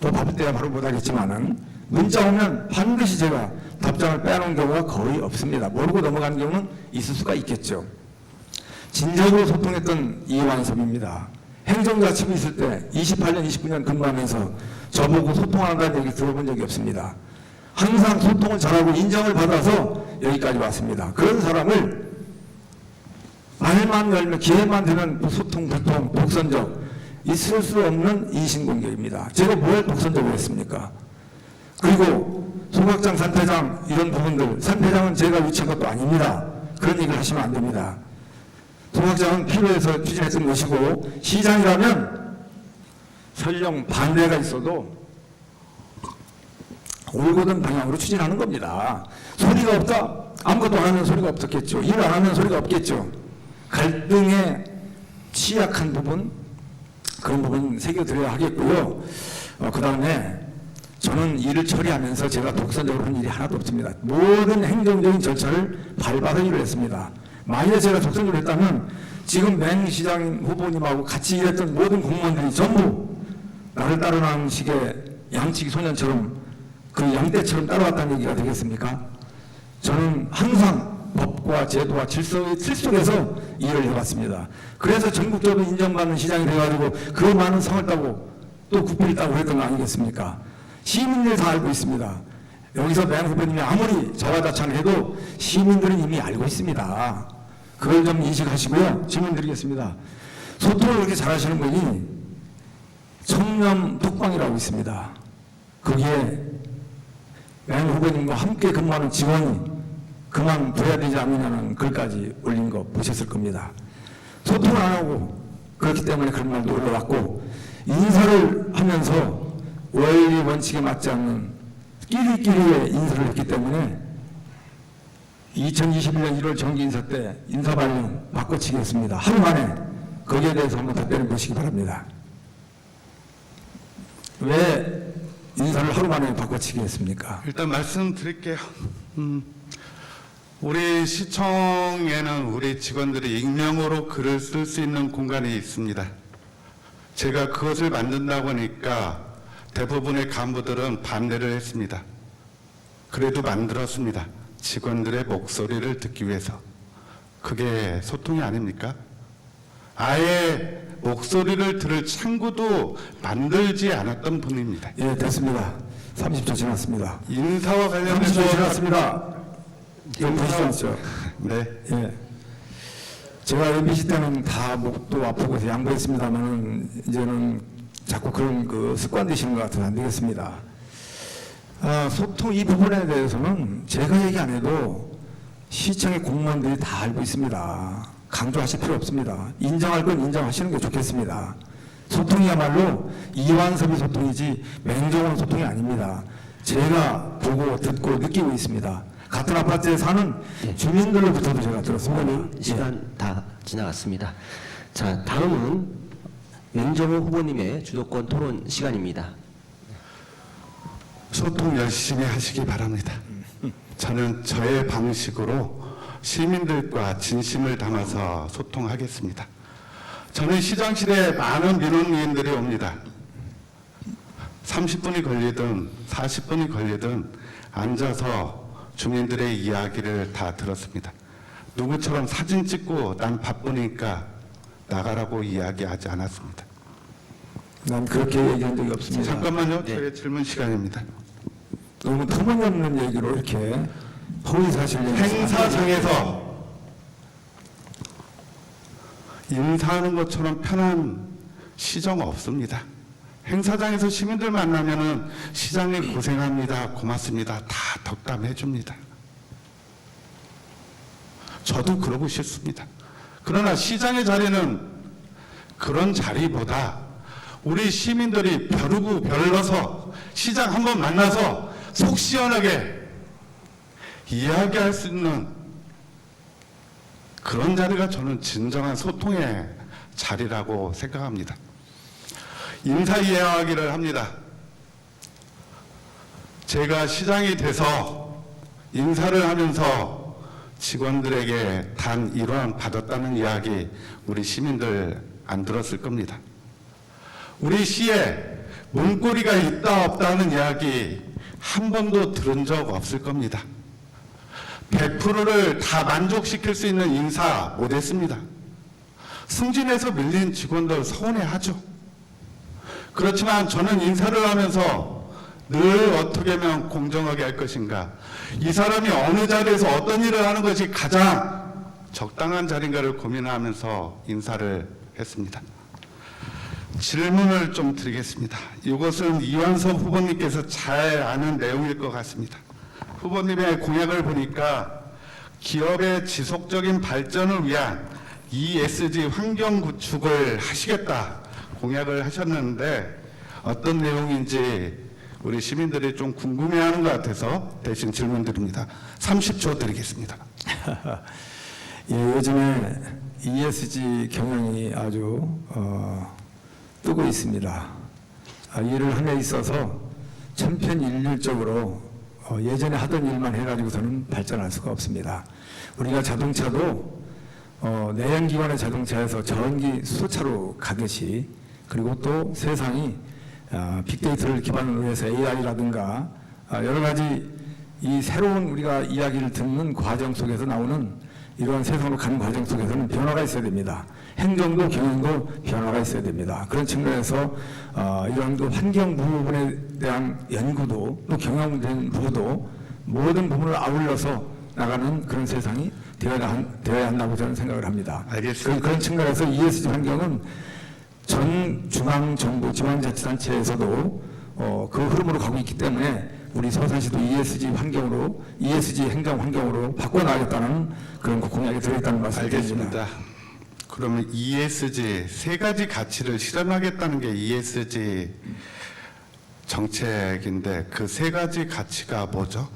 Speaker 3: 또 바쁠 때야 바로 못하겠지만은 문자 오면 반드시 제가 답장을 빼놓은 경우가 거의 없습니다. 모르고 넘어가는 경우는 있을 수가 있겠죠. 진정으로 소통했던 이완섭입니다. 행정자치부 있을 때 28년, 29년 근무하면서 저보고 소통한다는 얘기 들어본 적이 없습니다. 항상 소통을 잘하고 인정을 받아서 여기까지 왔습니다. 그런 사람을 말만 열면 기회만 되는 소통, 불통, 독선적 있을 수 없는 인신공격입니다. 제가 뭘 독선적으로 했습니까? 그리고 소각장, 산패장 이런 부분들 산패장은 제가 유치한 것도 아닙니다. 그런 얘기를 하시면 안 됩니다. 소각장은 필요해서 추진했던 것이고 시장이라면 설령 반대가 있어도 올곧은 방향으로 추진하는 겁니다. 소리가 없다? 아무것도 안 하면 소리가 없었겠죠. 일 안 하면 소리가 없겠죠. 갈등에 취약한 부분, 그런 부분 새겨드려야 하겠고요. 그 다음에 저는 일을 처리하면서 제가 독선적으로 한 일이 하나도 없습니다. 모든 행정적인 절차를 밟아서 일을 했습니다. 만약에 제가 독선적으로 했다면 지금 맹시장 후보님하고 같이 일했던 모든 공무원들이 전부 나를 따르는 식의 양치기 소년처럼 그 양떼처럼 따라왔다는 얘기가 되겠습니까? 저는 항상 법과 제도와 질서의 틀 속에서 일을 해왔습니다. 그래서 전국적으로 인정받는 시장이 돼가지고 그 많은 성을 따고 또 국비를 따고 그랬던 거 아니겠습니까? 시민들이 다 알고 있습니다. 여기서 맹 후보님이 아무리 자화자찬을 해도 시민들은 이미 알고 있습니다. 그걸 좀 인식하시고요. 질문 드리겠습니다. 소통을 그렇게 잘하시는 분이 청렴 톡방이라고 있습니다. 거기에 맹 후보님과 함께 근무하는 직원이 그만둬야 되지 않느냐는 글까지 올린 거 보셨을 겁니다. 소통을 안 하고 그렇기 때문에 그런 말도 올라왔고 인사를 하면서 원리 원칙에 맞지 않는 끼리끼리의 인사를 했기 때문에 2021년 1월 정기인사 때 인사발령 바꿔치기 했습니다. 하루 만에 거기에 대해서 한번 답변해 보시기 바랍니다. 왜 인사를 하루 만에 바꿔치기 했습니까?
Speaker 2: 일단 말씀드릴게요. 우리 시청에는 우리 직원들이 익명으로 글을 쓸 수 있는 공간이 있습니다. 제가 그것을 만든다고 하니까 대부분의 간부들은 반대를 했습니다. 그래도 만들었습니다. 직원들의 목소리를 듣기 위해서. 그게 소통이 아닙니까? 아예 목소리를 들을 창구도 만들지 않았던 분입니다.
Speaker 3: 예, 됐습니다. 30초 지났습니다.
Speaker 2: 인사와
Speaker 3: 30초
Speaker 2: 관련해서
Speaker 3: 지났습니다. 이거 보시지 않죠?
Speaker 2: 네.
Speaker 3: 예. 제가 MBC 때는 다 목도 아프고 해서 양보했습니다만 이제는 자꾸 그런 그 습관 되시는 것 같아서 안 되겠습니다. 소통 이 부분에 대해서는 제가 얘기 안 해도 시청의 공무원들이 다 알고 있습니다. 강조하실 필요 없습니다. 인정할 건 인정하시는 게 좋겠습니다. 소통이야말로 이완섭이 소통이지 맹종원 소통이 아닙니다. 제가 보고 듣고 느끼고 있습니다. 같은 아파트에 사는 주민들로부터도 제가 들었습니다.
Speaker 4: 시간 다 지나갔습니다. 자, 다음은 맹정호 후보님의 주도권 토론 시간입니다.
Speaker 2: 소통 열심히 하시기 바랍니다. 저는 저의 방식으로 시민들과 진심을 담아서 소통하겠습니다. 저는 시장실에 많은 민원인들이 옵니다. 30분이 걸리든 40분이 걸리든 앉아서 주민들의 이야기를 다 들었습니다. 누구처럼 사진 찍고 난 바쁘니까 나가라고 이야기하지 않았습니다.
Speaker 3: 난 그렇게 얘기한 적이 없습니다.
Speaker 2: 잠깐만요. 저의 질문 시간입니다.
Speaker 3: 너무 터무니없는 얘기로 이렇게 허위사실
Speaker 2: 행사장에서 인사하는 것처럼 편한 시정 없습니다. 행사장에서 시민들 만나면은 시장님 고생합니다, 고맙습니다, 다 덕담해 줍니다. 저도 그러고 싶습니다. 그러나 시장의 자리는 그런 자리보다 우리 시민들이 벼르고 별러서 시장 한번 만나서 속 시원하게 이야기할 수 있는 그런 자리가 저는 진정한 소통의 자리라고 생각합니다. 인사 이야기를 합니다. 제가 시장이 돼서 인사를 하면서 직원들에게 단 1원 받았다는 이야기 우리 시민들 안 들었을 겁니다. 우리 시에 문고리가 있다 없다는 이야기 한 번도 들은 적 없을 겁니다. 100%를 다 만족시킬 수 있는 인사 못했습니다. 승진해서 밀린 직원들 서운해하죠. 그렇지만 저는 인사를 하면서 늘 어떻게 하면 공정하게 할 것인가, 이 사람이 어느 자리에서 어떤 일을 하는 것이 가장 적당한 자리인가를 고민하면서 인사를 했습니다. 질문을 좀 드리겠습니다. 이것은 이완섭 후보님께서 잘 아는 내용일 것 같습니다. 후보님의 공약을 보니까 기업의 지속적인 발전을 위한 ESG 환경 구축을 하시겠다 공약을 하셨는데 어떤 내용인지 우리 시민들이 좀 궁금해하는 것 같아서 대신 질문 드립니다. 30초 드리겠습니다.
Speaker 3: 예, 요즘에 ESG 경향이 아주 뜨고 있습니다. 일을 함에 있어서 천편일률적으로 예전에 하던 일만 해가지고서는 발전할 수가 없습니다. 우리가 자동차도 내연기관의 자동차에서 전기 수소차로 가듯이, 그리고 또 세상이 빅데이터를 기반으로 해서 AI라든가 여러 가지 이 새로운 우리가 이야기를 듣는 과정 속에서 나오는 이러한 세상으로 가는 과정 속에서는 변화가 있어야 됩니다. 행정도 경영도 변화가 있어야 됩니다. 그런 측면에서 이런 그 환경 부분에 대한 연구도 또 경영 부도 모든 부분을 아울러서 나가는 그런 세상이 되어야 한다고 저는 생각을 합니다.
Speaker 2: 알겠습니다.
Speaker 3: 그런 측면에서 ESG 환경은 전 중앙정부 지방자치단체에서도 그 흐름으로 가고 있기 때문에 우리 서산시도 ESG 환경으로, ESG 행정 환경으로 바꿔나가겠다는 그런 공약이 들어있다는 말씀을 드립니다.
Speaker 2: 알겠습니다. 그러면 ESG 세 가지 가치를 실현하겠다는 게 ESG 정책인데 그 세 가지 가치가 뭐죠?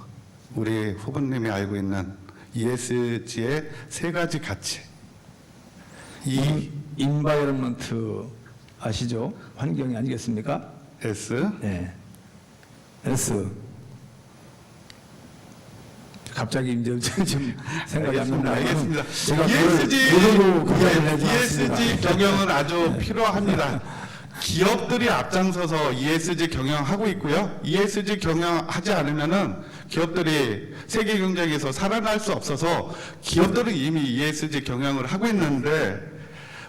Speaker 2: 우리 후보님이 알고 있는 ESG의 세 가지 가치.
Speaker 3: 인바이러먼트 아시죠? 환경이 아니겠습니까?
Speaker 2: S.
Speaker 3: 네. S. 갑자기 이제 좀 생각이 안 나요.
Speaker 2: 알겠습니다.
Speaker 3: 제가
Speaker 2: ESG 경영은 아주 필요합니다. 기업들이 앞장서서 ESG 경영하고 있고요. ESG 경영하지 않으면은 기업들이 세계 경쟁에서 살아날 수 없어서 기업들은 이미 ESG 경영을 하고 있는데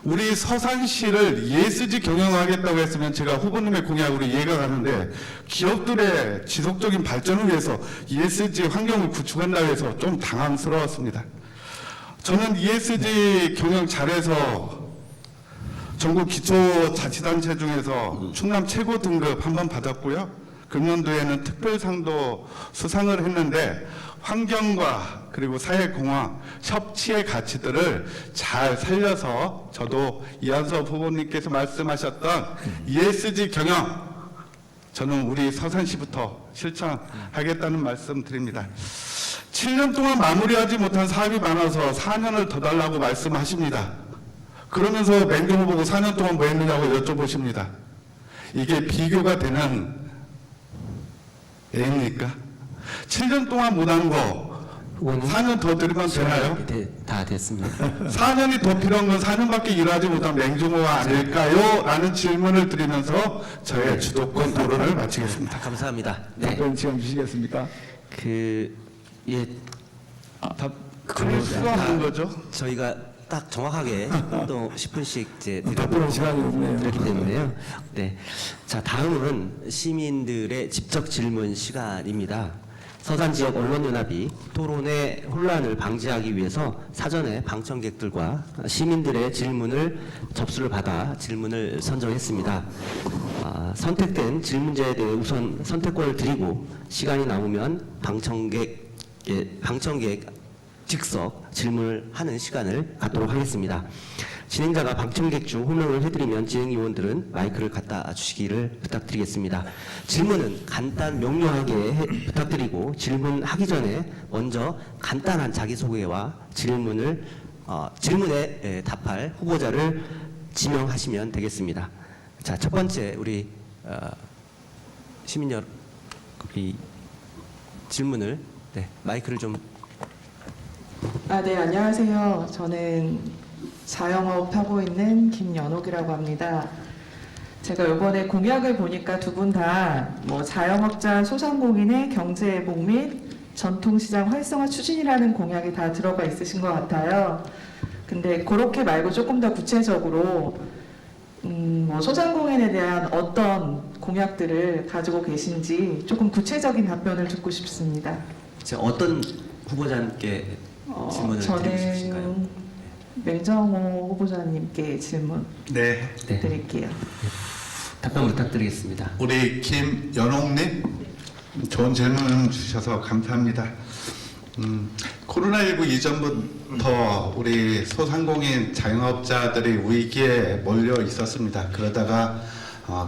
Speaker 2: 우리 서산시를 ESG 경영하겠다고 했으면 제가 후보님의 공약으로 이해가 가는데 기업들의 지속적인 발전을 위해서 ESG 환경을 구축한다고 해서 좀 당황스러웠습니다. 저는 ESG 경영 잘해서 전국 기초자치단체 중에서 충남 최고 등급 한 번 받았고요. 금년도에는 특별상도 수상을 했는데 환경과 그리고 사회공헌, 협치의 가치들을 잘 살려서 저도 이완섭 후보님께서 말씀하셨던 ESG 경영 저는 우리 서산시부터 실천하겠다는 말씀 드립니다. 7년 동안 마무리하지 못한 사업이 많아서 4년을 더 달라고 말씀하십니다. 그러면서 맹경을 보고 4년 동안 뭐 했느냐고 여쭤보십니다. 이게 비교가 되는 애입니까? 7년 동안 못한 거 4년 더 드리면 되나요?
Speaker 4: 다 됐습니다.
Speaker 2: 4년이 더 필요한 건 4년밖에 일하지 못한 맹종호가 아닐까요? 라는 질문을 드리면서 저의 주도권 토론을 마치겠습니다.
Speaker 4: 감사합니다. 네.
Speaker 3: 답변 지금 주시겠습니까?
Speaker 2: 그걸 수고하는 거죠?
Speaker 4: 저희가 딱 정확하게 또 10분씩 이제
Speaker 3: 답변할 시간이 없네요.
Speaker 4: 그렇기 때문에요. 네. 자, 다음은 시민들의 직접 질문 시간입니다. 서산 지역 언론연합이 토론의 혼란을 방지하기 위해서 사전에 방청객들과 시민들의 질문을 접수를 받아 질문을 선정했습니다. 선택된 질문자에 대해 우선 선택권을 드리고 시간이 남으면 방청객 즉석 질문을 하는 시간을 갖도록 하겠습니다. 진행자가 방청객 중 호명을 해드리면 진행위원들은 마이크를 갖다 주시기를 부탁드리겠습니다. 질문은 간단 명료하게 부탁드리고 질문하기 전에 먼저 간단한 자기소개와 질문에 답할 후보자를 지명하시면 되겠습니다. 자, 첫 번째 우리 시민 여러분 질문을 마이크를 좀
Speaker 5: 네, 안녕하세요. 저는 자영업 하고 있는 김연옥이라고 합니다. 제가 이번에 공약을 보니까 두 분 다 뭐 자영업자 소상공인의 경제회복 및 전통시장 활성화 추진이라는 공약이 다 들어가 있으신 것 같아요. 근데 그렇게 말고 조금 더 구체적으로 뭐 소상공인에 대한 어떤 공약들을 가지고 계신지 조금 구체적인 답변을 듣고 싶습니다.
Speaker 4: 제가 어떤 후보자님께 질문을 드리고 싶으신가요?
Speaker 5: 저는 맹정호 후보자님께 질문
Speaker 2: 네.
Speaker 4: 네.
Speaker 5: 드릴게요.
Speaker 4: 답변 부탁드리겠습니다.
Speaker 2: 우리 김연옥님 좋은 질문 주셔서 감사합니다. 코로나19 이전부터 우리 소상공인 자영업자들이 위기에 몰려 있었습니다. 그러다가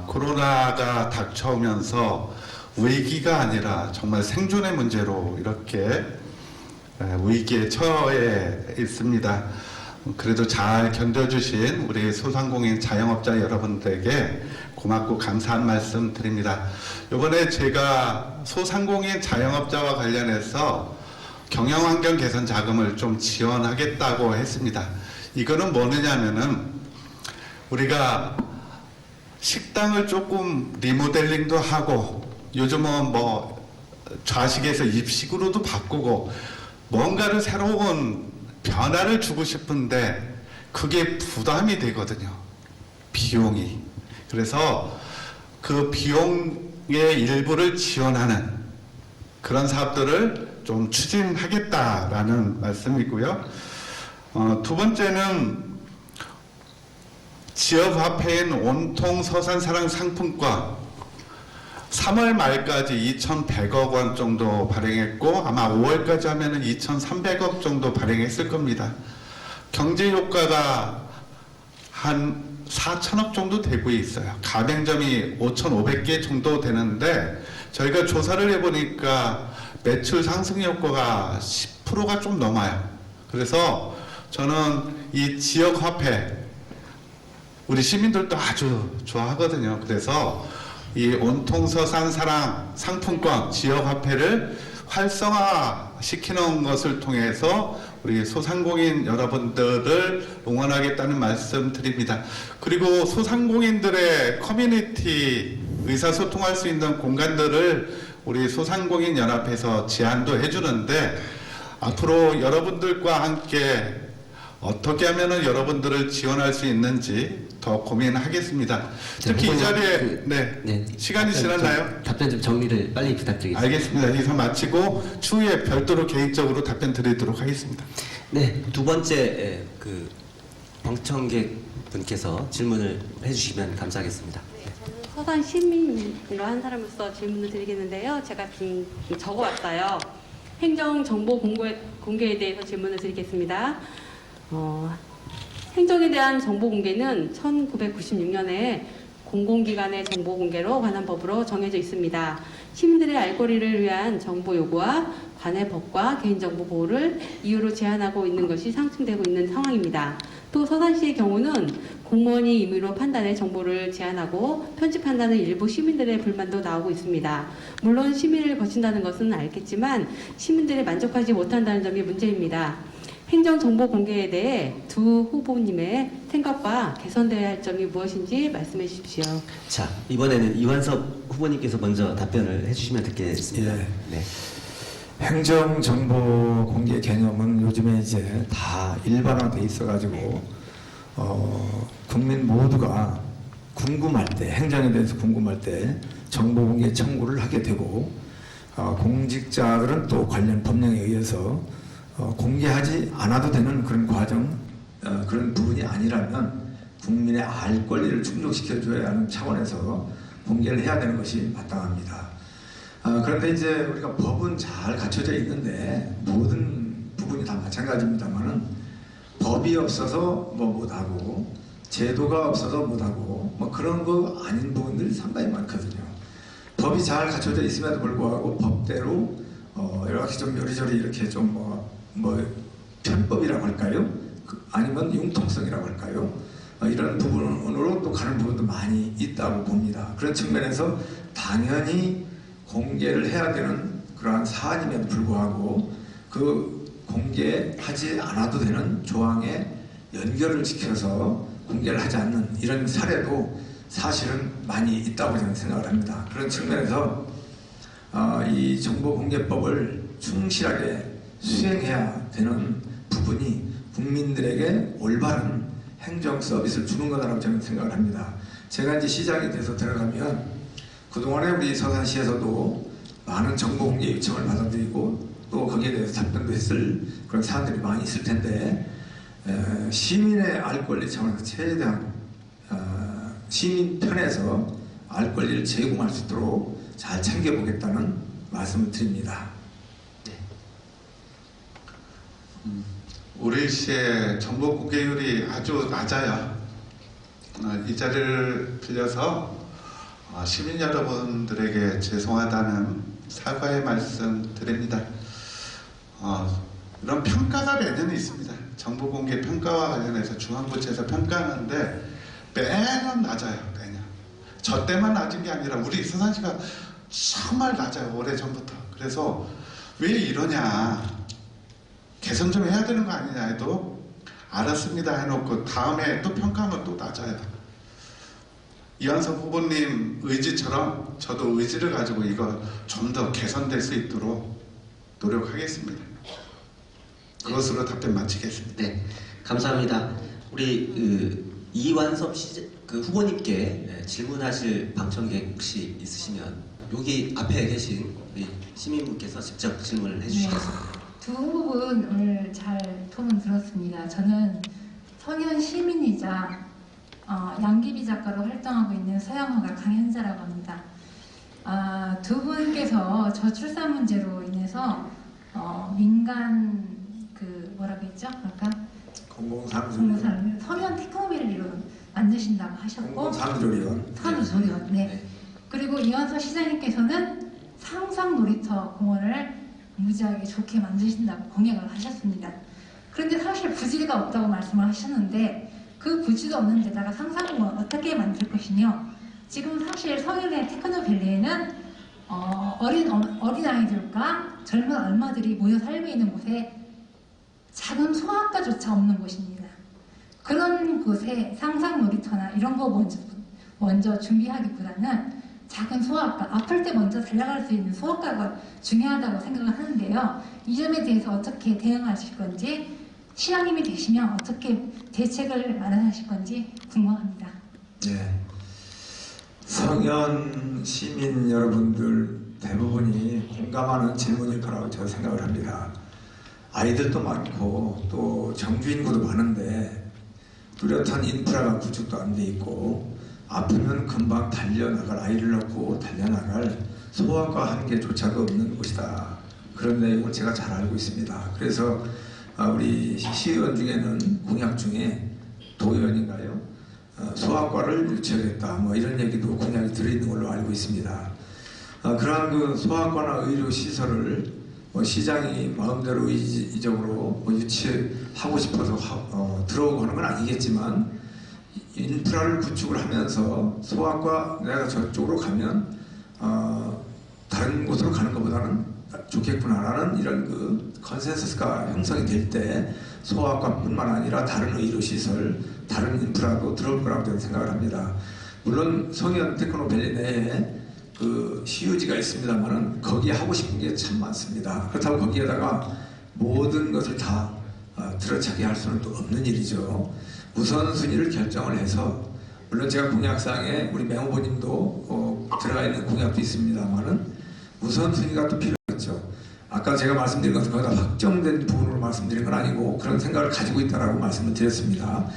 Speaker 2: 코로나가 닥쳐오면서 위기가 아니라 정말 생존의 문제로 이렇게 위기에 처해 있습니다. 그래도 잘 견뎌주신 우리 소상공인 자영업자 여러분들에게 고맙고 감사한 말씀 드립니다. 이번에 제가 소상공인 자영업자와 관련해서 경영환경 개선 자금을 좀 지원하겠다고 했습니다. 이거는 뭐냐면은 우리가 식당을 조금 리모델링도 하고 요즘은 뭐 좌식에서 입식으로도 바꾸고 뭔가를 새로운 변화를 주고 싶은데 그게 부담이 되거든요. 비용이. 그래서 그 비용의 일부를 지원하는 그런 사업들을 좀 추진하겠다라는 말씀이고요. 두 번째는 지역화폐인 온통 서산사랑 상품권 3월 말까지 2,100억 원 정도 발행했고 아마 5월까지 하면은 2,300억 정도 발행했을 겁니다. 경제 효과가 한 4천억 정도 되고 있어요. 가맹점이 5,500개 정도 되는데 저희가 조사를 해보니까 매출 상승 효과가 10%가 좀 넘어요. 그래서 저는 이 지역 화폐 우리 시민들도 아주 좋아하거든요. 그래서 이 온통서산사랑 상품권 지역 화폐를 활성화시키는 것을 통해서 우리 소상공인 여러분들을 응원하겠다는 말씀 드립니다. 그리고 소상공인들의 커뮤니티 의사소통할 수 있는 공간들을 우리 소상공인 연합에서 제안도 해주는데 앞으로 여러분들과 함께 어떻게 하면은 여러분들을 지원할 수 있는지 더 고민하겠습니다. 특히 이 자리에 시간이 지났나요?
Speaker 4: 답변 좀 정리를 빨리 부탁드리겠습니다.
Speaker 2: 알겠습니다. 여기서 마치고 추후에 별도로 개인적으로 답변 드리도록 하겠습니다.
Speaker 4: 네, 두 번째 그 방청객 분께서 질문을 해주시면 감사하겠습니다.
Speaker 6: 저는 서산 시민으로 한 사람으로서 질문을 드리겠는데요. 제가 좀 적어왔어요. 행정정보 공개에 대해서 질문을 드리겠습니다. 행정에 대한 정보 공개는 1996년에 공공기관의 정보 공개로 관한 법으로 정해져 있습니다. 시민들의 알 권리를 위한 정보 요구와 관할 법과 개인정보 보호를 이유로 제한하고 있는 것이 상충되고 있는 상황입니다. 또 서산시의 경우는 공무원이 임의로 판단해 정보를 제한하고 편집한다는 일부 시민들의 불만도 나오고 있습니다. 물론 심의를 거친다는 것은 알겠지만 시민들이 만족하지 못한다는 점이 문제입니다. 행정정보 공개에 대해 두 후보님의 생각과 개선되어야 할 점이 무엇인지 말씀해 주십시오.
Speaker 4: 자, 이번에는 이완섭 후보님께서 먼저 답변을 해주시면 듣겠습니다.
Speaker 3: 예.
Speaker 4: 네.
Speaker 3: 행정정보 공개 개념은 요즘에 이제 다 일반화돼 있어가지고 국민 모두가 궁금할 때 행정에 대해서 궁금할 때 정보 공개 청구를 하게 되고 공직자들은 또 관련 법령에 의해서 공개하지 않아도 되는 그런 과정 그런 부분이 아니라면 국민의 알 권리를 충족시켜줘야 하는 차원에서 공개를 해야 되는 것이 마땅합니다. 그런데 이제 우리가 법은 잘 갖춰져 있는데 모든 부분이 다 마찬가지입니다만은 법이 없어서 뭐 못하고 제도가 없어서 못하고 뭐 그런 거 아닌 부분들이 상당히 많거든요. 법이 잘 갖춰져 있음에도 불구하고 법대로 여러 가지 좀 요리조리 이렇게 좀 뭐 편법이라고 할까요? 아니면 융통성이라고 할까요? 이런 부분으로 또 가는 부분도 많이 있다고 봅니다. 그런 측면에서 당연히 공개를 해야 되는 그러한 사안임에도 불구하고 그 공개하지 않아도 되는 조항에 연결을 시켜서 공개를 하지 않는 이런 사례도 사실은 많이 있다고 저는 생각을 합니다. 그런 측면에서 이 정보공개법을 충실하게 수행해야 되는 부분이 국민들에게 올바른 행정 서비스를 주는 거다라고 저는 생각을 합니다. 제가 이제 시장이 돼서 들어가면 그동안에 우리 서산시에서도 많은 정보공개 요청을 받아들이고 또 거기에 대해서 답변도 했을 그런 사안들이 많이 있을 텐데 시민의 알 권리 차원에서 최대한 시민 편에서 알 권리를 제공할 수 있도록 잘 챙겨보겠다는 말씀을 드립니다.
Speaker 2: 우리 시의 정보 공개율이 아주 낮아요. 이 자리를 빌려서 시민 여러분들에게 죄송하다는 사과의 말씀 드립니다. 이런 평가가 매년 있습니다. 정보 공개 평가와 관련해서 중앙부처에서 평가하는데 매년 낮아요. 매년. 저 때만 낮은 게 아니라 우리 서산시가 정말 낮아요. 오래전부터. 그래서 왜 이러냐, 개선 좀 해야 되는 거 아니냐 해도 알았습니다 해놓고 다음에 또 평가하면 또 낮아요. 이완석 후보님 의지처럼 저도 의지를 가지고 이거 좀 더 개선될 수 있도록 노력하겠습니다. 그것으로 답변 마치겠습니다.
Speaker 4: 네, 감사합니다. 우리 이완섭 후보님께 질문하실 방청객 혹시 있으시면 여기 앞에 계신 우리 시민분께서 직접 질문을 해주시겠습니다.
Speaker 7: 두 후보분 오늘 잘 토론 들었습니다. 저는 성현 시민이자 양귀비 작가로 활동하고 있는 서양화가 강현자라고 합니다. 두 분께서 저출산 문제로 인해서 민간 뭐라고 했죠? 아까
Speaker 3: 공공산후조리원.
Speaker 7: 성현 테크노밸리로 만드신다고 하셨고
Speaker 3: 공공산후조리원.
Speaker 7: 산후조리원. 네. 그리고 이완석 시장님께서는 상상 놀이터 공원을 무지하게 좋게 만드신다고 공약을 하셨습니다. 그런데 사실 부지가 없다고 말씀을 하셨는데 그 부지도 없는 데다가 상상공원 어떻게 만들 것이며, 지금 사실 성현의 테크노밸리에는 어린아이들과 젊은 얼마들이 모여 살고 있는 곳에 작은 소아과조차 없는 곳입니다. 그런 곳에 상상 놀이터나 이런 거 먼저 준비하기보다는 작은 소아과, 아플 때 먼저 달려갈 수 있는 소아과가 중요하다고 생각을 하는데요. 이 점에 대해서 어떻게 대응하실 건지, 시장님이 되시면 어떻게 대책을 마련하실 건지 궁금합니다.
Speaker 3: 네. 성현 시민 여러분들 대부분이 공감하는 질문일 거라고 저는 생각을 합니다. 아이들도 많고 또 정규 인구도 많은데 뚜렷한 인프라가 구축도 안 돼 있고 아프면 금방 달려나갈, 아이를 낳고 달려나갈 소아과 한 개조차도 없는 곳이다. 그런 내용을 제가 잘 알고 있습니다. 그래서 우리 시의원 중에는 공약 중에 도의원인가요? 소아과를 유치하겠다, 뭐 이런 얘기도 공약이 들어있는 걸로 알고 있습니다. 그러한 그 소아과나 의료시설을 시장이 마음대로 의지적으로 유치하고 싶어서 들어오고 하는 건 아니겠지만, 인프라를 구축을 하면서 소아과 내가 저쪽으로 가면 다른 곳으로 가는 것보다는 좋겠구나라는 이런 그 컨센서스가 형성이 될 때 소아과뿐만 아니라 다른 의료시설, 다른 인프라도 들어올 거라고 저는 생각을 합니다. 물론 성현 테크노밸리 내에 그 시유지가 있습니다만은 거기에 하고 싶은 게 참 많습니다. 그렇다고 거기에다가 모든 것을 다 들어차게 할 수는 또 없는 일이죠. 우선순위를 결정을 해서, 물론 제가 공약상에 우리 맹 후보님도 들어가 있는 공약도 있습니다만은 우선순위가 또 필요하죠. 아까 제가 말씀드린 것은 거기다 확정된 부분으로 말씀드린 건 아니고 그런 생각을 가지고 있다라고 말씀을 드렸습니다.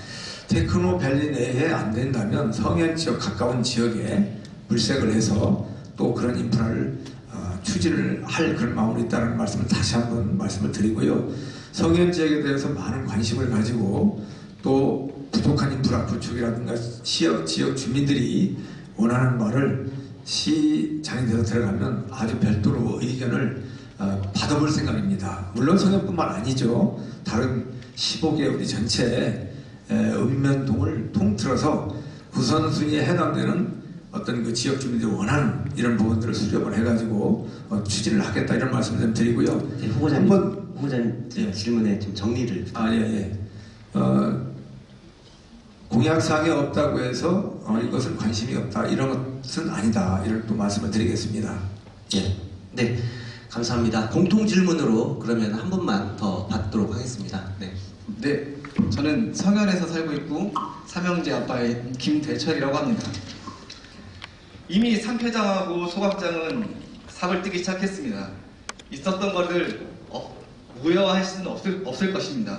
Speaker 3: 테크노밸리 내에 안 된다면 성현 지역 가까운 지역에 물색을 해서 또 그런 인프라를 추진을 할 그런 마음으로 있다는 말씀을 다시 한번 말씀을 드리고요. 성현 지역에 대해서 많은 관심을 가지고 또 부족한 인프라 구축이라든가 지역 주민들이 원하는 바를 시장이 돼서 들어가면 아주 별도로 의견을 받아볼 생각입니다. 물론 성현뿐만 아니죠. 다른 15개 우리 전체 읍면동을 통틀어서 우선순위에 해당되는 어떤 그 지역 주민들이 원하는 이런 부분들을 수렴을 해가지고 추진을 하겠다, 이런 말씀을 좀 드리고요.
Speaker 4: 네, 후보자님.
Speaker 3: 한번
Speaker 4: 후보자님 질문에 좀 정리를
Speaker 3: 아, 예, 예. 공약사항이 없다고 해서 이것은 관심이 없다, 이런 것은 아니다, 이런 또 말씀을 드리겠습니다.
Speaker 4: 예. 네, 감사합니다. 공통 질문으로 그러면 한 분만 더 받도록 하겠습니다. 네.
Speaker 8: 네, 저는 성현에서 살고 있고 삼형제 아빠의 김대철이라고 합니다. 이미 상패장하고 소각장은 삽을 뜨기 시작했습니다. 있었던 것을 무효화할 수는 없을 것입니다.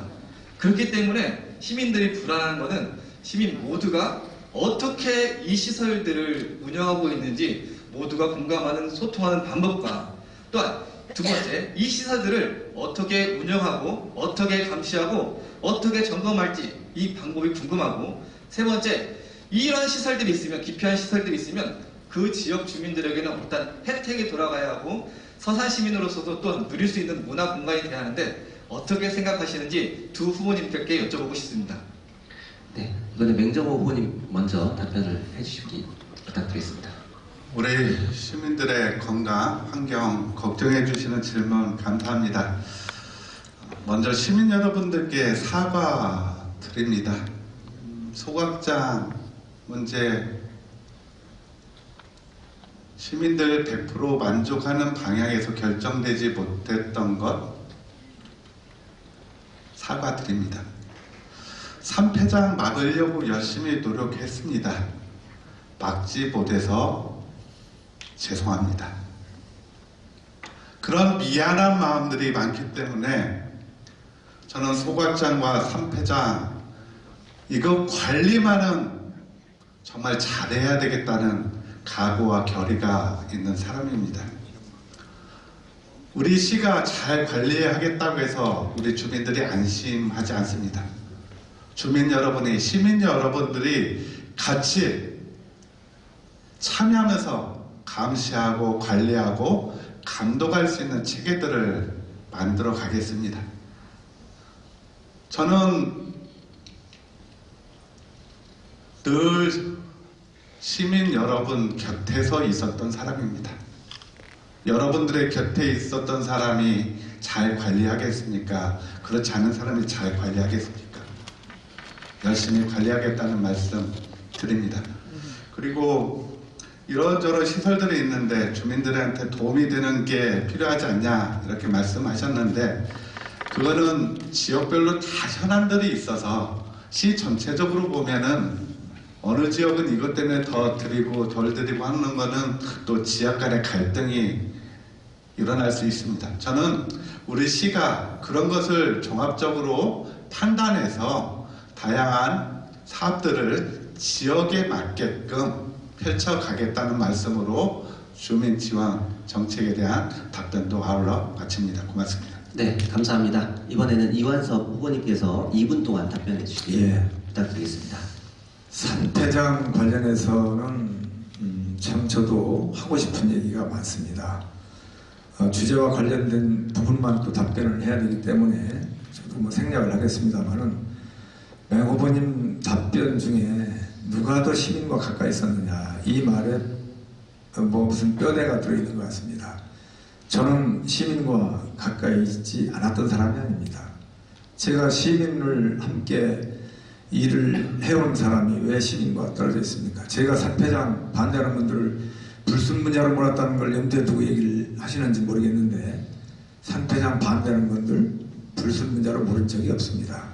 Speaker 8: 그렇기 때문에 시민들이 불안한 것은 시민 모두가 어떻게 이 시설들을 운영하고 있는지 모두가 공감하는 소통하는 방법과 또한 두 번째, 이 시설들을 어떻게 운영하고 어떻게 감시하고 어떻게 점검할지 이 방법이 궁금하고, 세 번째, 이러한 시설들이 있으면, 기피한 시설들이 있으면 그 지역 주민들에게는 어떤 혜택이 돌아가야 하고 서산 시민으로서도 또한 누릴 수 있는 문화 공간이 돼야 하는데 어떻게 생각하시는지 두 후보님들께 여쭤보고 싶습니다.
Speaker 4: 네, 이번에 맹정호 후보님 먼저 답변을 해주시기 부탁드리겠습니다.
Speaker 2: 우리 시민들의 건강, 환경 걱정해 주시는 질문 감사합니다. 먼저 시민 여러분들께 사과드립니다. 소각장 문제 시민들 100% 만족하는 방향에서 결정되지 못했던 것 사과드립니다. 삼패장 막으려고 열심히 노력했습니다. 막지 못해서 죄송합니다. 그런 미안한 마음들이 많기 때문에 저는 소각장과 삼패장 이거 관리만은 정말 잘해야 되겠다는 각오와 결의가 있는 사람입니다. 우리 시가 잘 관리하겠다고 해서 우리 주민들이 안심하지 않습니다. 주민 여러분이, 시민 여러분들이 같이 참여하면서 감시하고 관리하고 감독할 수 있는 체계들을 만들어 가겠습니다. 저는 늘 시민 여러분 곁에서 있었던 사람입니다. 여러분들의 곁에 있었던 사람이 잘 관리하겠습니까? 그렇지 않은 사람이 잘 관리하겠습니까? 열심히 관리하겠다는 말씀 드립니다. 그리고 이런저런 시설들이 있는데 주민들한테 도움이 되는 게 필요하지 않냐 이렇게 말씀하셨는데, 그거는 지역별로 다 현안들이 있어서 시 전체적으로 보면은 어느 지역은 이것 때문에 더 드리고 덜 드리고 하는 거는 또 지역 간의 갈등이 일어날 수 있습니다. 저는 우리 시가 그런 것을 종합적으로 판단해서 다양한 사업들을 지역에 맞게끔 펼쳐가겠다는 말씀으로 주민 지원 정책에 대한 답변도 아울러 마칩니다. 고맙습니다.
Speaker 4: 네, 감사합니다. 이번에는 이완섭 후보님께서 2분 동안 답변해 주시기
Speaker 3: 예.
Speaker 4: 부탁드리겠습니다.
Speaker 3: 삼패장 관련해서는 참 저도 하고 싶은 얘기가 많습니다. 주제와 관련된 부분만 또 답변을 해야 되기 때문에 저도 뭐 생략을 하겠습니다만은, 맹 후보님 답변 중에 누가 더 시민과 가까이 있었느냐 이 말에 뭐 무슨 뼈대가 들어있는 것 같습니다. 저는 시민과 가까이 있지 않았던 사람이 아닙니다. 제가 시민을 함께 일을 해온 사람이 왜 시민과 떨어져 있습니까? 제가 삼패장 반대하는 분들을 불순분자로 몰았다는 걸 염두에 두고 얘기를 하시는지 모르겠는데, 삼패장 반대하는 분들 불순분자로 모른 적이 없습니다.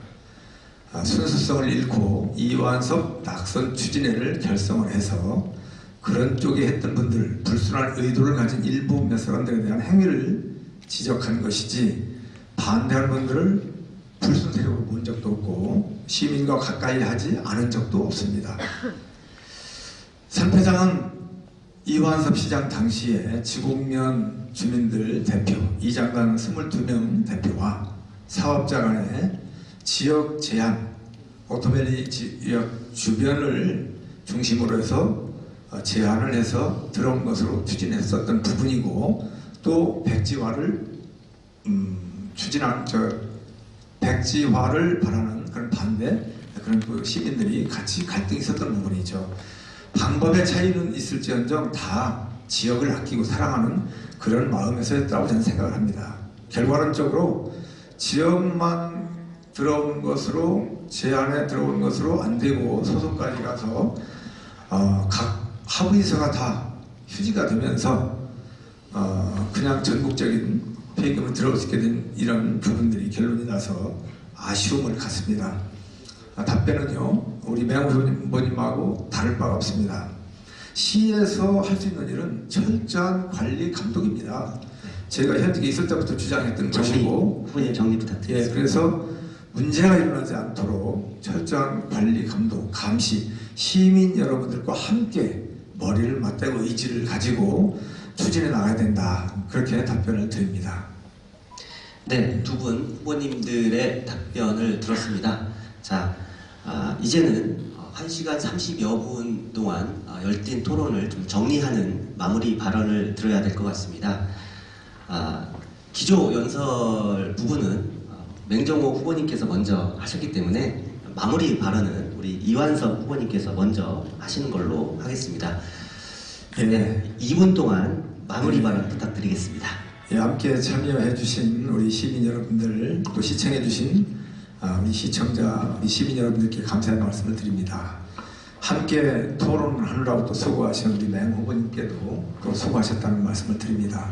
Speaker 3: 순수성을 잃고 이완섭 낙선 추진회를 결성을 해서 그런 쪽에 했던 분들, 불순한 의도를 가진 일부 몇 사람들에 대한 행위를 지적한 것이지, 반대하는 분들을 불순 세력으로 본 적도 없고 시민과 가까이 하지 않은 적도 없습니다. 삼패장은 이완섭 시장 당시에 지곡면 주민들 대표, 이장관 22명 대표와 사업자 간의 지역 제한, 오토밸리 지역 주변을 중심으로 해서 제한을 해서 들어온 것으로 추진했었던 부분이고, 또 백지화를 백지화를 바라는 그런 반대, 그런 그 시민들이 같이 갈등이 있었던 부분이죠. 방법의 차이는 있을지언정 다 지역을 아끼고 사랑하는 그런 마음에서 했다고 저는 생각을 합니다. 결과론적으로 지역만 들어온 것으로 제안에 들어오는 것으로 안 되고 소속까지 가서 각 하부이서가 다 휴지가 되면서 그냥 전국적인 폐기금을 들어올 수 있게 된 이런 부분들이 결론이 나서 아쉬움을 갖습니다. 답변은요, 우리 맹호 후보님하고 다를 바가 없습니다. 시에서 할 수 있는 일은 철저한 관리 감독입니다. 제가 현직에 있을 때부터 주장했던 것이고,
Speaker 4: 후보님 정리
Speaker 3: 예,
Speaker 4: 부탁드리겠습니다.
Speaker 3: 그래서 문제가 일어나지 않도록 철저한 관리 감독, 감시, 시민 여러분들과 함께 머리를 맞대고 의지를 가지고 추진해 나가야 된다. 그렇게 답변을 드립니다.
Speaker 4: 네, 두 분 후보님들의 답변을 들었습니다. 자, 이제는 1시간 30여 분 동안 열띤 토론을 좀 정리하는 마무리 발언을 들어야 될 것 같습니다. 기조 연설 부분은 맹정호 후보님께서 먼저 하셨기 때문에 마무리 발언은 우리 이완섭 후보님께서 먼저 하시는 걸로 하겠습니다. 네, 2분 동안 마무리 발언 부탁드리겠습니다.
Speaker 3: 예, 함께 참여해 주신 우리 시민 여러분들, 또 시청해 주신 우리 시청자, 우리 시민 여러분들께 감사의 말씀을 드립니다. 함께 토론을 하느라고 또 수고하신 우리 맹 후보님께도 또 수고하셨다는 말씀을 드립니다.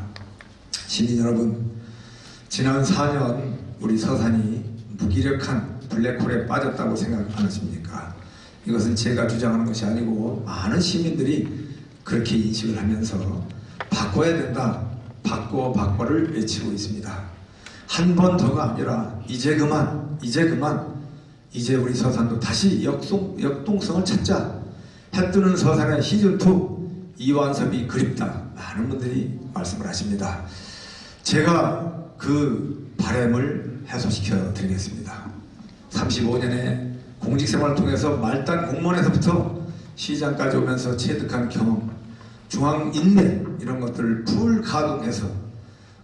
Speaker 3: 시민 여러분, 지난 4년 우리 서산이 무기력한 블랙홀에 빠졌다고 생각 안 하십니까? 이것은 제가 주장하는 것이 아니고 많은 시민들이 그렇게 인식을 하면서 바꿔야 된다, 바꿔를 외치고 있습니다. 한 번 더가 아니라 이제 그만, 이제 우리 서산도 다시 역동성을 찾자. 해뜨는 서산의 시즌2 이완섭이 그립다. 많은 분들이 말씀을 하십니다. 제가 그 바람을 해소시켜 드리겠습니다. 35년의 공직생활을 통해서 말단 공무원에서부터 시장까지 오면서 체득한 경험, 중앙 인내 이런 것들을 풀 가동해서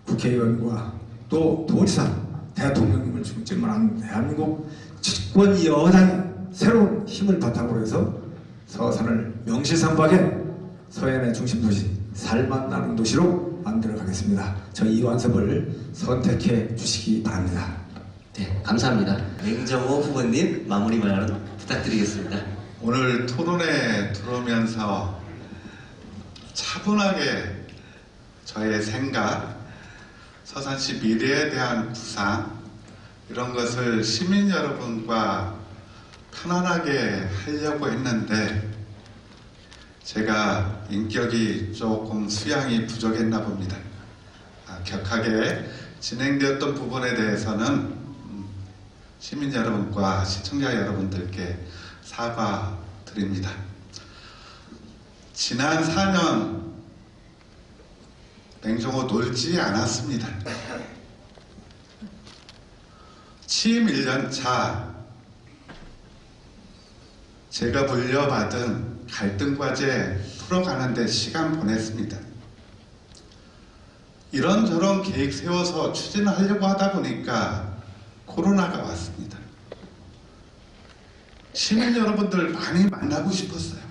Speaker 3: 국회의원과 또 도지사, 대통령님을 중심으로 한 대한민국 집권 여당의 새로운 힘을 바탕으로 해서 서산을 명실상부하게 서해안의 중심 도시, 살만 나는 도시로 만들어 가겠습니다. 저 이완섭을 선택해 주시기 바랍니다.
Speaker 4: 네, 감사합니다. 맹정호 후보님 마무리 발언 부탁드리겠습니다.
Speaker 2: 오늘 토론에 들어오면서 차분하게 저의 생각, 서산시 미래에 대한 구상 이런 것을 시민 여러분과 편안하게 하려고 했는데 제가 인격이 조금 수양이 부족했나 봅니다. 격하게 진행되었던 부분에 대해서는 시민 여러분과 시청자 여러분들께 사과드립니다. 지난 4년 맹정호 놀지 않았습니다. 취임 1년 차 제가 물려받은 갈등과제 풀어가는 데 시간 보냈습니다. 이런저런 계획 세워서 추진하려고 하다 보니까 코로나가 왔습니다. 시민 여러분들 많이 만나고 싶었어요.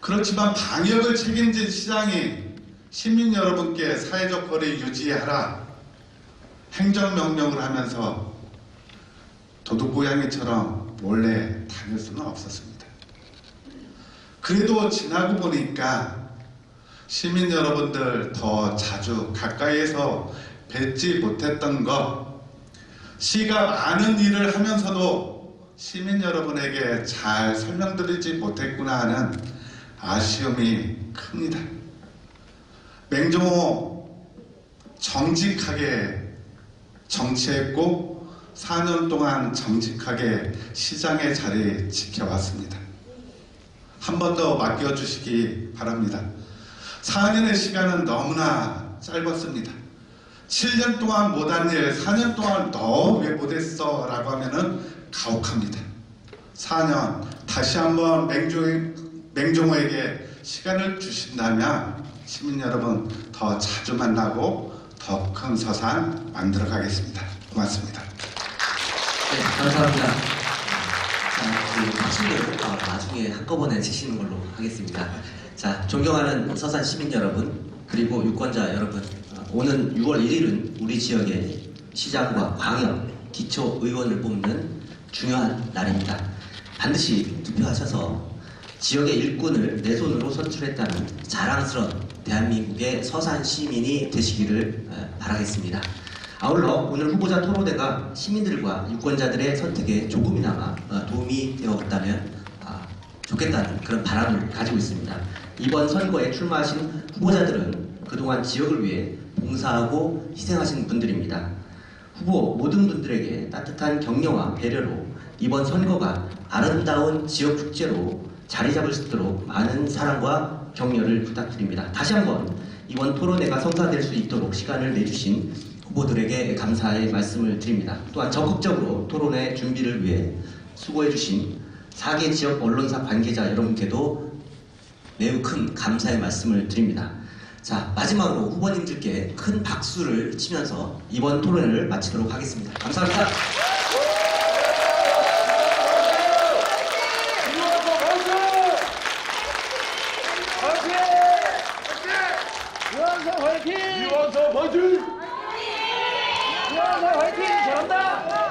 Speaker 2: 그렇지만 방역을 책임진 시장이 시민 여러분께 사회적 거리 유지하라 행정명령을 하면서 도둑고양이처럼 몰래 다닐 수는 없었습니다. 그래도 지나고 보니까 시민 여러분들 더 자주 가까이에서 뵙지 못했던 것, 시가 많은 일을 하면서도 시민 여러분에게 잘 설명드리지 못했구나 하는 아쉬움이 큽니다. 맹정호 정직하게 정치했고 4년 동안 정직하게 시장의 자리 지켜왔습니다. 한 번 더 맡겨주시기 바랍니다. 4년의 시간은 너무나 짧았습니다. 7년 동안 못한 일 4년 동안 너 왜 못했어? 라고 하면은 가혹합니다. 4년 다시 한번 맹정호에게 시간을 주신다면 시민 여러분 더 자주 만나고 더 큰 서산 만들어 가겠습니다. 고맙습니다.
Speaker 4: 네, 감사합니다. 자, 그 확신을 나중에 한꺼번에 지시는 걸로 하겠습니다. 자, 존경하는 서산 시민 여러분, 그리고 유권자 여러분, 오는 6월 1일은 우리 지역의 시장과 광역, 기초 의원을 뽑는 중요한 날입니다. 반드시 투표하셔서 지역의 일꾼을 내 손으로 선출했다는 자랑스러운 대한민국의 서산 시민이 되시기를 바라겠습니다. 아울러 오늘 후보자 토론회가 시민들과 유권자들의 선택에 조금이나마 도움이 되었다면 좋겠다는 그런 바람을 가지고 있습니다. 이번 선거에 출마하신 후보자들은 그동안 지역을 위해 봉사하고 희생하신 분들입니다. 후보 모든 분들에게 따뜻한 격려와 배려로 이번 선거가 아름다운 지역 축제로 자리 잡을 수 있도록 많은 사랑과 격려를 부탁드립니다. 다시 한번 이번 토론회가 성사될 수 있도록 시간을 내주신 후보들에게 감사의 말씀을 드립니다. 또한 적극적으로 토론회 준비를 위해 수고해주신 4개 지역 언론사 관계자 여러분께도 매우 큰 감사의 말씀을 드립니다. 자, 마지막으로 후보님들께 큰 박수를 치면서 이번 토론회를 마치도록 하겠습니다. 감사합니다.
Speaker 9: 유한성 화이팅! 잘한다!